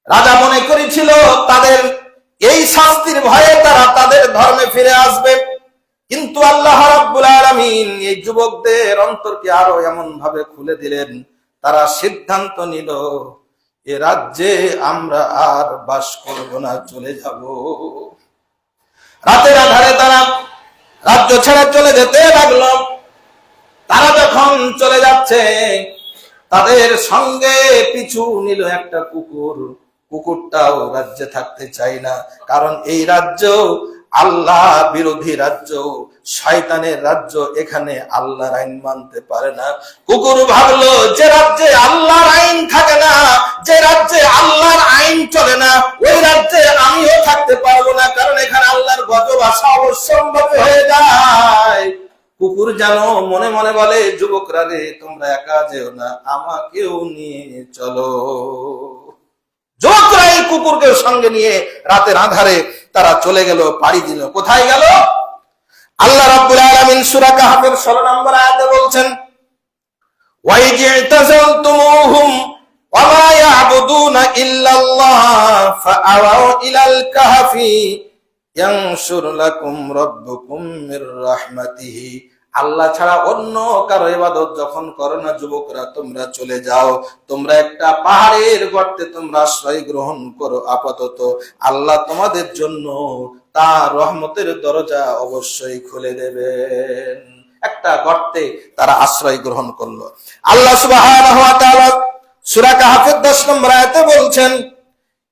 রাজা মনে করেছিল তাদের এই শাস্তির ভয়ে তারা তাদের ধর্মে ফিরে আসবে। কিন্তু আল্লাহ রাব্বুল আলামিন এই যুবকদের অন্তরকে আরো এমন ভাবে খুলে দিলেন, তারা সিদ্ধান্ত নিল, এ রাজ্যে আমরা আর বাস করব না, চলে যাব। রাতের আধারে তারা রাজ্য ছেড়ে চলে যেতে লাগলো। তারা যখন চলে যাচ্ছে, তাদের সঙ্গে পিছু নিল একটা কুকুর। কুকুরটাও রাজ্যে থাকতে চাই না, কারণ এই রাজ্য আল্লাহ বিরোধী রাজ্য, শয়তানের রাজ্য, এখানে আল্লাহর আইন মানতে পারে না। কুকুর ভাবলো, যে রাজ্যে আল্লাহর আইন থাকে না, যে রাজ্যে আল্লাহর আইন চলে না, ওই রাজ্যে আমিও থাকতে পারবো না, কারণ এখানে আল্লাহর গজব আসা অবশ্যম্ভাবী হয়ে যায়। কুকুর যেন মনে মনে বলে, যুবকরা রে, তোমরা একা যেও না, আমাকেও নিয়ে চলো। যুবকরা এই কুকুরকে সঙ্গে নিয়ে রাতের আধারে তারা চলে গেল, পাড়ি দিল। কোথায় গেল? আল্লাহ রাব্বুল আলামিন সূরা কাহফের 16 নম্বর আয়াতে বলছেন, ওয়াইজিতাযালতুমুহুম ওয়া মা ইয়াবুদুনা ইল্লাল্লাহ ফাআওয়াউ ইলাল কাহফি ইয়ানশুর লাকুম রাব্বুকুম মির রাহমাতিহি। আল্লাহ ছাড়া অন্য কারো ইবাদত যখন করো না যুবকরা, তোমরা চলে যাও, তোমরা একটা পাহাড়ের গর্তে তোমরা আশ্রয় গ্রহণ করো। আপাতত আল্লাহ তোমাদের জন্য তার রহমতের দরজা অবশ্যই খুলে দেবেন। একটা গর্তে তারা আশ্রয় গ্রহণ করলো। আল্লাহ সুবহানাহু ওয়া তাআলা সূরা কাহফের 10 নম্বর আয়াতে বলছেন,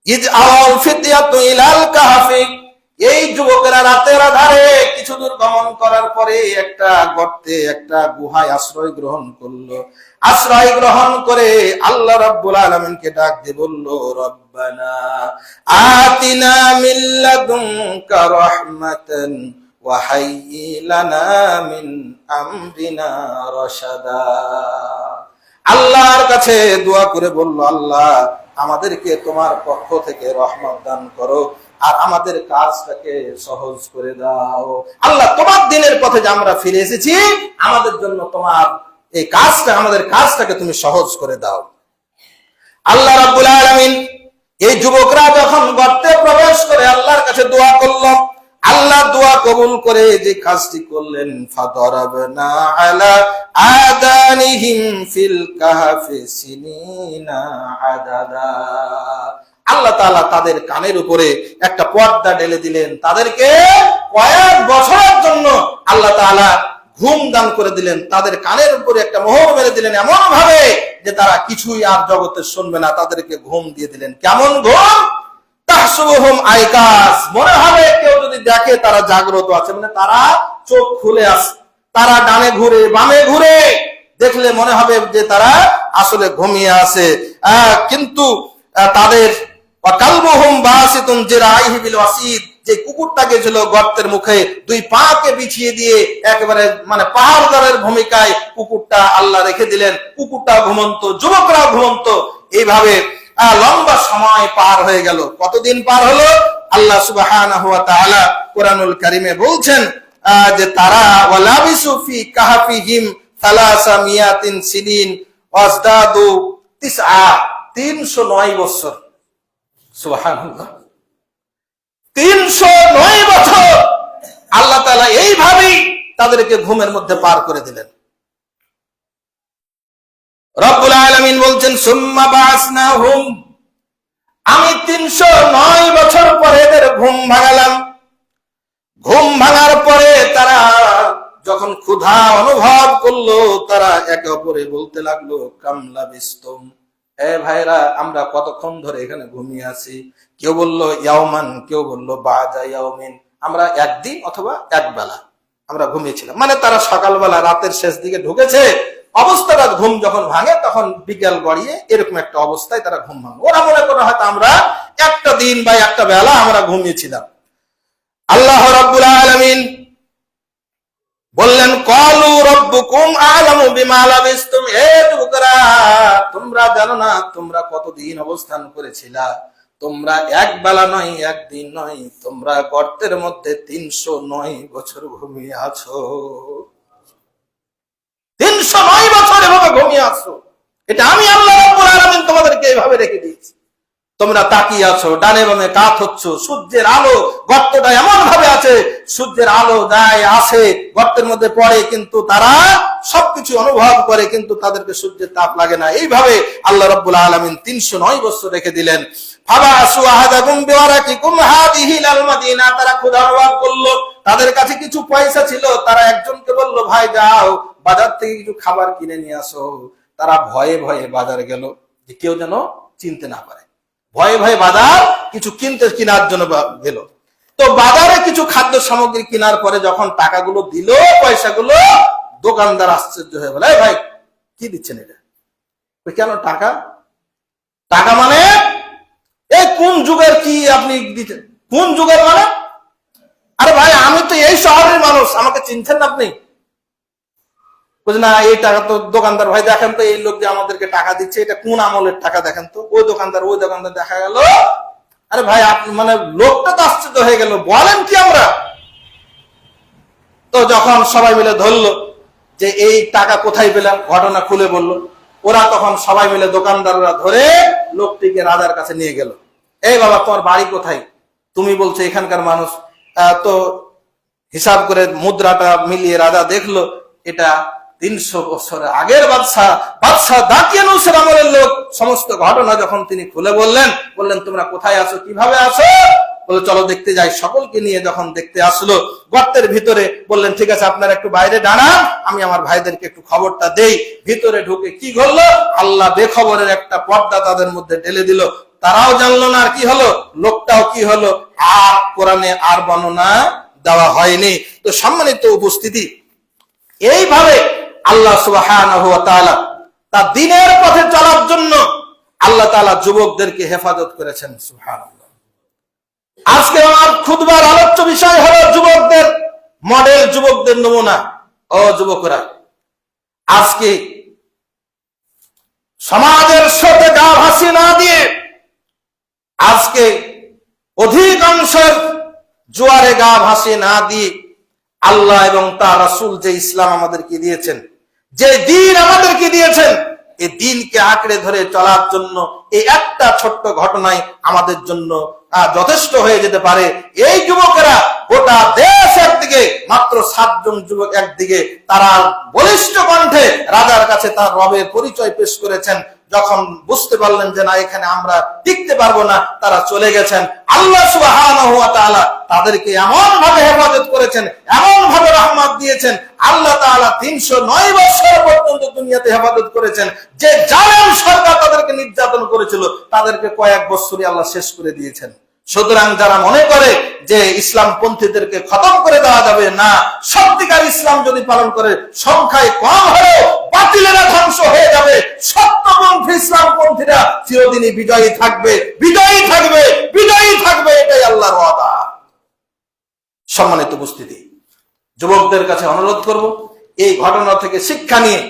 ইজ আওয়াল ফিতয়াতু ইলাল কাহফি, এই যুবকেরা রাতের আধারে কিছু দূর গমন করার পরে একটা গর্তে, একটা গুহায় আশ্রয় গ্রহণ করলো। আশ্রয় গ্রহণ করে আল্লাহ রাব্বুল আলামিনকে ডাক দিয়ে বলল, রব্বানা আতিনা মিন লাদুনকা রাহমাতান ওয়া হাইয়্যি লানা মিন আমরিনা রাশাদা। আল্লাহর কাছে দোয়া করে বলল, আল্লাহ আমাদেরকে তোমার পক্ষ থেকে রহমত দান করো, আর আমাদের কাজটাকে সহজ করে দাও। আল্লাহ তোমার দিনের পথে যে আমরা ফিরে এসেছি, আমাদের জন্য তোমার এই কাজটা, আমাদের কাজটাকে তুমি সহজ করে দাও। আল্লাহ রাব্বুল আলামিন এই যুবকরা যখন গর্তে প্রবেশ করে আল্লাহর কাছে দোয়া করলো, আল্লাহ দোয়া কবুল করে যে কাজটি করলেন, ফাদরাবনা আলা আদানিহিম ফিল কাহফি সিনিনা আদাদা। আল্লাহ তাআলা তাদের কানের উপরে একটা পর্দা ঢেলে দিলেন, তাদেরকে কয়েক বছরের জন্য আল্লাহ তাআলা ঘুম দান করে দিলেন, তাদের কানের উপরে একটা মোহর মেরে দিলেন এমন ভাবে যে তারা কিছুই আর জগতে শুনবে না, তাদেরকে ঘুম দিয়ে দিলেন। কেমন ঘুম? তাহসুবুহুম আইকাস, মনে হবে কেউ যদি দেখে তারা জাগ্রত আছে, মানে তারা চোখ খুলে আছে, তারা ডানে ঘুরে বামে ঘুরে, দেখলে মনে হবে যে তারা আসলে ঘুমিয়ে আছে। কিন্তু তাদের কালবুহুম বাসিতুন জিরাইহি বিল ওয়াসিদ, যে কুকুরটাকে ছিল গর্তের মুখে দুই পাকে বিছিয়ে দিয়ে একেবারে মানে পাহাড়দারের ভূমিকায় কুকুরটা আল্লাহ রেখে দিলেন। কুকুরটা ঘুমন্ত, যুবকরা ঘুমন্ত, এইভাবে লম্বা সময় পার হয়ে গেল। কতদিন পার হলো? আল্লাহ সুবহানাহু ওয়া তাআলা কোরআনুল কারীমে বলছেন, যে তারা ওয়ালাবিসু ফি কাহফিহিম সালাসা মিয়াতিন সিনিন ওয়াজদাদু তিসআ, 309 বছর। সুবহানাল্লাহ, 309 বছর আল্লাহ তাআলা এইভাবেই তাদেরকে ঘুমের মধ্যে পার করে দিলেন। রব্বুল আলামিন বলছেন সুম্মা বাসনাহুম, আমি 309 বছর পরে এদের ঘুম ভাঙালাম। ঘুম ভাঙার পরে তারা যখন ক্ষুধা অনুভব করলো, তারা একে অপরে বলতে লাগলো কামলা বিস্তম, এ ভাইরা আমরা কতক্ষণ ধরে এখানে ঘুমিয়ে আছি। কেউ বললো ইয়াওমান, কেউ বললো বাজা ইয়াওমিন, আমরা একদিন অথবা এক বেলা আমরা ঘুমিয়েছিলাম। মানে তারা সকালবেলা রাতের শেষ দিকে ঢুকেছে, অবস্থাটা ঘুম যখন ভাঙে তখন বিকেল গড়িয়ে এরকম একটা অবস্থায় তারা ঘুম ভাঙে। ওরা মনে করে হয়তো আমরা একটা দিন বা একটা বেলা আমরা ঘুমিয়েছিলাম। আল্লাহ রাব্বুল আলামিন বললেন ক্বালু রাব্বুকুম আ'লামু বিমা লাবিসতুম, হে যুবকরা তোমরা জানো না তোমরা কতদিন অবস্থান করেছিলা। তোমরা এক বেলা নয়, একদিন নয়, তোমরা গর্তের মধ্যে 309 বছর ঘুমিয়ে আছো। 309 বছর এভাবে ঘুমিয়ে আছো। এটা আমি আল্লাহ রাব্বুল আলামিন তোমাদেরকে এইভাবে রেখে দিয়েছি। তোমরা তাকিয়ে আছো, ডানে বামে কাত হচ্ছ, সূর্যের আলো গর্তটা এমন ভাবে আছে, সূর্যের আলো যায় আসে গর্তের মধ্যে পড়ে, কিন্তু তারা সবকিছু অনুভব করে, কিন্তু তাদেরকে সূর্যের তাপ লাগে না। এইভাবে আল্লাহ রাব্বুল আলামিন 309 বছর রেখে দিলেন। ফাবাসু আহাদাকুম বিওয়ারাকিকুম হাদিহি ইলাল মাদিনা, তারা ক্ষুধা অনুভব করলো, তাদের কাছে কিছু পয়সা ছিল, তারা একজনকে বলল ভাই যাও বাজার থেকে কিছু খাবার কিনে নিয়ে আসো। তারা ভয়ে ভয়ে বাজারে গেল, যে কেউ যেন চিনতে না পারে। ভয়ে ভয়ে বাজার কিছু কেনার জন্য গেল। তো বাজারে কিছু খাদ্য সামগ্রী কেনার পরে যখন টাকাগুলো দিল, পয়সাগুলো, দোকানদার আশ্চর্য হয়ে বলে ভাই কি দিচ্ছেন এটা? কেন টাকা? টাকা মানে এই কোন যুগের কি আপনি দিচ্ছেন? কোন যুগের মানে? আরে ভাই আমি তো এই শহরের মানুষ, আমাকে চিনছেন না আপনি? না এই টাকা তো দোকানদার ভাই দেখেন তো, এই লোক যে আমাদেরকে টাকা দিচ্ছে এটা কোন আমলের টাকা দেখেন তো। ওই দোকানদার দেখা গেল। আরে ভাই আপনি মানে লোকটা তো আশ্চর্য হয়ে গেল, বলেন কি আমরা? তো যখন সবাই মিলে ধরলো যে এই টাকা কোথায় পেলাম, ঘটনা খুলে বলল। ওরা তখন সবাই মিলে দোকানদাররা ধরে লোকটিকে রাজার কাছে নিয়ে গেল। এই বাবা তোমার বাড়ি কোথায়? তুমি বলছো এখানকার মানুষ। তো হিসাব করে মুদ্রাটা মিলিয়ে রাজা দেখলো এটা 300 বছর আগের বাদশাহ দাকিয়ানুস আমলের লোক। সমস্ত ঘটনা যখন তিনি খুলে বললেন তোমরা কোথায় আছো, কিভাবে আছো? বলে চলো দেখতে যাই। সকলকে নিয়ে যখন দেখতে আসলো গর্তের ভিতরে, বললেন ঠিক আছে আপনারা একটু বাইরে দাঁড়ান, আমি আমার ভাইদেরকে একটু খবরটা দেই। ভিতরে ঢুকে কি করলো, আল্লাহ বেখবরের একটা পর্দা তাদের মধ্যে ঢেলে দিল। তারাও জানলো না আর কি হলো, লোকটাও কি হলো, আর কোরআনে আর বর্ণনা দেওয়া হয়নি। তো সম্মানিত উপস্থিতি, এইভাবে আল্লাহ সুবহানাহু ওয়া তাআলা তার দ্বীনের পথে চলার জন্য আল্লাহ তাআলা যুবকদেরকে হেফাজত করেছেন। সুবহানাল্লাহ। আজকে আমার খুতবার আলোচ্য বিষয় হলো যুবকদের মডেল, যুবকদের নমুনা। ও যুবকরা, আজকে সমাজের সাথে গা ভাসিয়ে না দিয়ে, আজকে অধিকাংশের জোয়ারে গা ভাসিয়ে না দিয়ে, আল্লাহ এবং তার রাসূল যে ইসলাম আমাদেরকে দিয়েছেন, যে দ্বীন আমাদেরকে দিয়েছেন, এই দ্বীনকে আঁকড়ে ধরে চলার জন্য এই একটা ছোট্ট ঘটনায় আমাদের জন্য যথেষ্ট হয়ে যেতে পারে। এই যুবকেরা গোটা দেশ একদিকে, মাত্র 7 জন যুবক একদিকে, তারা বলিষ্ঠ কণ্ঠে রাজার কাছে তার রবের পরিচয় পেশ করেছেন। যখন বুঝতে পারলেন যে না এখানে আমরা টিকতে পারবো না, তারা চলে গেছেন। আল্লাহ সুবহানাহু ওয়া তাআলা তাদেরকে এমন ভাবে হেফাজত করেছেন, এমন ভাবে রহমত দিয়েছেন। আল্লাহ তাআলা 309 বছর পর্যন্ত দুনিয়াতে হেফাজত করেছেন। যে জালেম সরকার তাদেরকে নির্যাতন করেছিল, তাদেরকে কয়েক বছরই আল্লাহ শেষ করে দিয়েছেন। সুতরাং যারা মনে করে যে ইসলাম পন্থীদেরকে খতম করে দেওয়া যাবে না, সত্যিকার ইসলাম যদি পালন করে সংখ্যায় কম হলেও বাতিলেরা ধ্বংস হয়ে যাবে, সত্যপন্থী ইসলাম পন্থীরা চিরদিনই বিজয়ী থাকবে, বিজয়ী থাকবে, বিজয়ী থাকবে, এটাই আল্লাহর ওয়াদা। সম্মানিত উপস্থিতি, যুবকদের কাছে অনুরোধ করব, এই ঘটনা থেকে শিক্ষা নিয়ে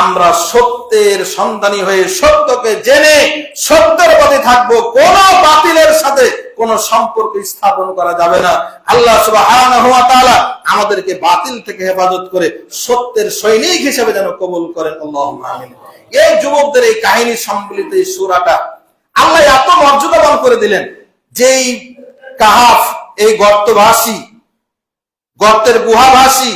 আমরা সত্যের সন্ধানী হয়ে সত্যকে জেনে সত্যের পথে থাকবো। কোন বাতিলের সাথে কোন সম্পর্ক স্থাপন করা যাবে না। আল্লাহ সুবহানাহু ওয়া তাআলা আমাদেরকে বাতিল থেকে হেফাজত করে সত্যের সৈনিক হিসেবে যেন কবুল করেন। আল্লাহুম্মা আমিন। এই যুবকদের এই কাহিনী সম্বলিত এই সূরাটা আল্লাহ এত মর্যাদাবান করে দিলেন, যেই কাহাফ, এই গর্তবাসী, গর্তের গুহাবাসী,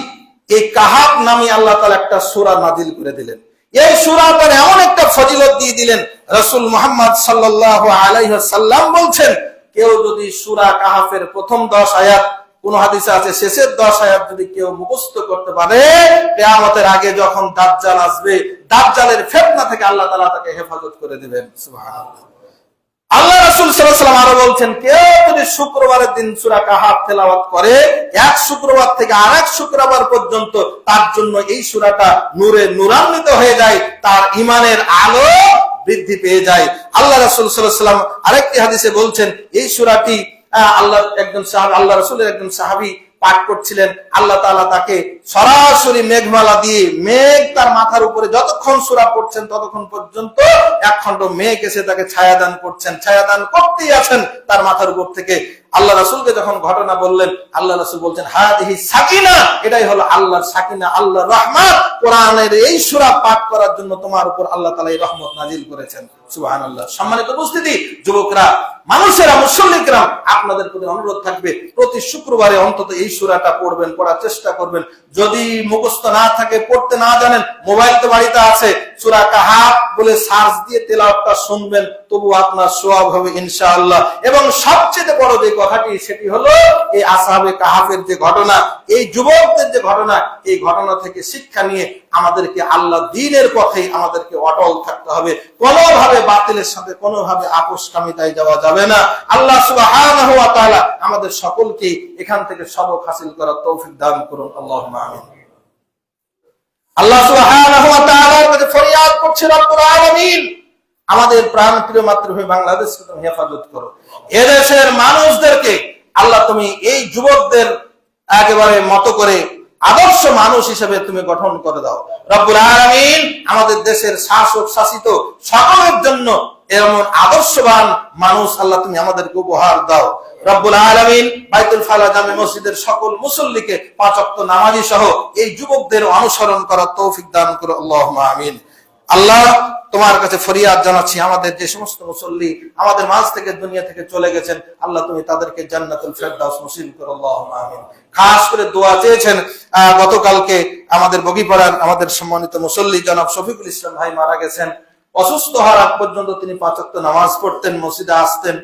এই কাহাফ নামে আল্লাহ তাআলা একটা সূরা নাযিল করে দিলেন। এই সূরাটার এমন একটা ফজিলত দিয়ে দিলেন, রাসূল মুহাম্মদ সাল্লাল্লাহু আলাইহি ওয়াসাল্লাম বলছেন, কেউ যদি সূরা কাহাফের প্রথম 10 আয়াত, কোন হাদিসে আছে শেষের 10 আয়াত যদি কেউ মুখস্থ করতে পারে, কিয়ামতের আগে যখন দাজ্জাল আসবে, দাজ্জালের ফিতনা থেকে আল্লাহ তাআলা তাকে হেফাজত করে দিবেন। সুবহানাল্লাহ। আল্লাহ রাসূল সাল্লাল্লাহু আলাইহি ওয়াসাল্লাম আরো বলছেন, কেউ যদি শুক্রবারের দিন সূরা কাহাফ তেলাওয়াত করে, এক শুক্রবার থেকে আরেক শুক্রবার পর্যন্ত তার জন্য এই সূরাটা নূরে নূরান্বিত হয়ে যায়, তার ঈমানের আলো বৃদ্ধি পেয়ে যায়। আল্লাহ রাসূল সাল্লাল্লাহু আলাইহি ওয়াসাল্লাম আরেকটি হাদিসে বলছেন, এই সূরাটি আল্লাহ রাসূলের একজন সাহাবী পাঠ করছিলেন, আল্লাহ তাআলা তাকে সরাসরি মেঘমালা দিয়ে, মেঘ তার মাথার উপরে যতক্ষণ সূরা পড়ছেন ততক্ষণ পর্যন্ত এক খণ্ড মেঘ এসে তাকে ছায়া দান করছেন, ছায়া দান করতেই আছেন তার মাথার উপর থেকে। আল্লাহ রাসূলকে যখন ঘটনা বললেন, আল্লাহ রাসূল বলছেন, হাদিহি সাকিনা, এটাই হলো আল্লাহর সাকিনা, আল্লাহর রহমত। কোরআনের এই সূরা পাঠ করার জন্য তোমার উপর আল্লাহ তাআলা এই রহমত নাজিল করেছেন। সুবহানাল্লাহ। সম্মানিত উপস্থিতি, যুবকরা, মানুষেরা, মুসল্লিকরা, আপনাদের প্রতি অনুরোধ থাকবে, প্রতি শুক্রবারে অন্তত এই সূরাটা পড়বেন, পড়ার চেষ্টা করবেন। যদি মুখস্থ না থাকে, পড়তে না জানেন, মোবাইল তো বাড়িতে আছে, সূরা কাহাফ বলে সার্চ দিয়ে তেলাওয়াতটা শুনবেন, তবু আপনার সওয়াব হবে ইনশাআল্লাহ। এবং সবচেয়ে বড় যে কথাটি, সেটি হলো এই আসহাবে কাহাফের যে ঘটনা, এই যুবকদের যে ঘটনা, এই ঘটনা থেকে শিক্ষা নিয়ে আমাদেরকে আল্লাহ দ্বীনের পথেই আমাদেরকে অটল থাকতে হবে। কোনোভাবে বাতিলের সাথে কোনোভাবে আপোষকামিতায় যাওয়া যাবে না। আল্লাহ সুবহানাহু ওয়া তাআলা আমাদের সকলকে এখান থেকে সবক হাসিল করার তৌফিক দান করুন। আল্লাহুম্মা আমিন। আল্লাহ সুবহানাহু ওয়া তাআলার কাছে ফরিয়াদ করছি, রব্বুল আলামিন, আমাদের প্রাণপ্রিয় মাতৃভূমি বাংলাদেশকে তুমি হেফাজত করো। এদেশের মানুষদেরকে আল্লাহ তুমি এই যুবকদের একেবারে মতো করে আদর্শ মানুষ হিসেবে তুমি গঠন করে দাও। রব্বুল আলামিন, আমাদের দেশের শাসক শাসিত সকলের জন্য এমন আদর্শবান মানুষ আল্লাহ তুমি আমাদেরকে উপহার দাও। রব্বুল আলামিন, বাইতুল ফালা জামে মসজিদের সকল মুসল্লিকে 5 ওয়াক্ত নামাজি সহ এই যুবকদের অনুসরণ করার তৌফিক দান করো। আল্লাহুম্মা আমিন। আল্লাহ, তোমার কাছে ফরিয়াদ জানাচ্ছি, আমাদের যে সমস্ত মুসল্লি আমাদের মাঝ থেকে দুনিয়া থেকে চলে গেছেন, আল্লাহ তুমি তাদেরকে জান্নাতুল ফেরদাউস নসিব করো। আল্লাহুম্মা আমিন। খাস করে দোয়া চেয়েছেন, গতকালকে আমাদের বগিপাড়ার আমাদের সম্মানিত মুসল্লি জনাব শফিকুল ইসলাম ভাই মারা গেছেন। অসুস্থ হওয়ার আগ পর্যন্ত তিনি 5 ওয়াক্ত নামাজ পড়তেন, মসজিদে আসতেন।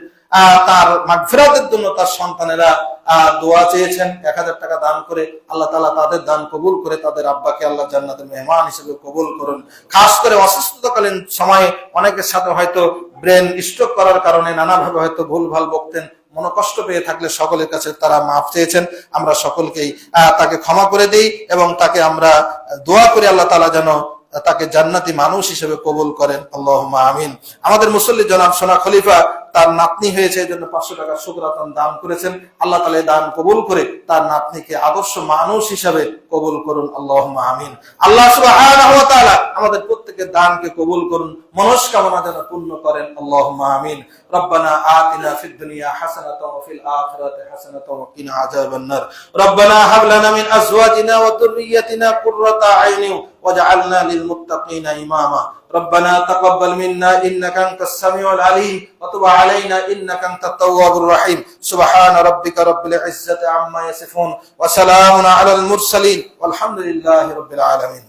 তার মাগফিরাতের জন্য তার সন্তানেরা দোয়া চেয়েছেন 1000 টাকা দান করে। আল্লাহ তাআলা তাদের দান কবুল করে তাদের আব্বাকে আল্লাহ জান্নাতের মেহমান হিসেবে কবুল করুন। খাস করে অসুস্থতাকালীন সময়ে অনেকের সাথে হয়তো ব্রেন স্ট্রোক করার কারণে নানাভাবে হয়তো ভুলভাল বকতেন, মনোকষ্ট পেয়ে থাকলে সকলের কাছে তারা মাফ চেয়েছেন। আমরা সকলকেই তাকে ক্ষমা করে দেই এবং তাকে আমরা দোয়া করি আল্লাহ তাআলা যেন তাকে জান্নাতি মানুষ হিসেবে কবুল করেন। আল্লাহুম্মা আমিন। আমাদের মুসল্লি জনাব সোনা খলিফা, তার নাতনি হয়েছে, এই জন্য 500 টাকা শুকরাতন দান করেছেন। আল্লাহ তাআলা দান কবুল করে তার নাতনিকে আদর্শ মানুষ হিসেবে কবুল করুন। আল্লাহুম্মা আমিন। আল্লাহ সুবহানাহু ওয়া তাআলা আমাদের প্রত্যেকের দানকে কবুল করুন, মনস্কামনা যেন পূর্ণ করেন। আল্লাহুম্মা আমিন। রব্বানা আতিনা ফিদ দুনিয়া হাসানাতাও ওয়া ফিল আখিরাতি হাসানাতাও ওয়া কিনা আযাবান নার। রব্বানা হাব লানা মিন আজওয়াজিনা ওয়া যুররিয়্যাতিনা কুররাতা আইনি ওয়াজআলনা লিল মুত্তাকিনা ইমামা। ربنا تقبل منا إنك أنت السميع العليم وتب علينا إنك أنت التواب الرحيم. سبحان ربك رب العزة عما يصفون وسلام على المرسلين والحمد لله رب العالمين.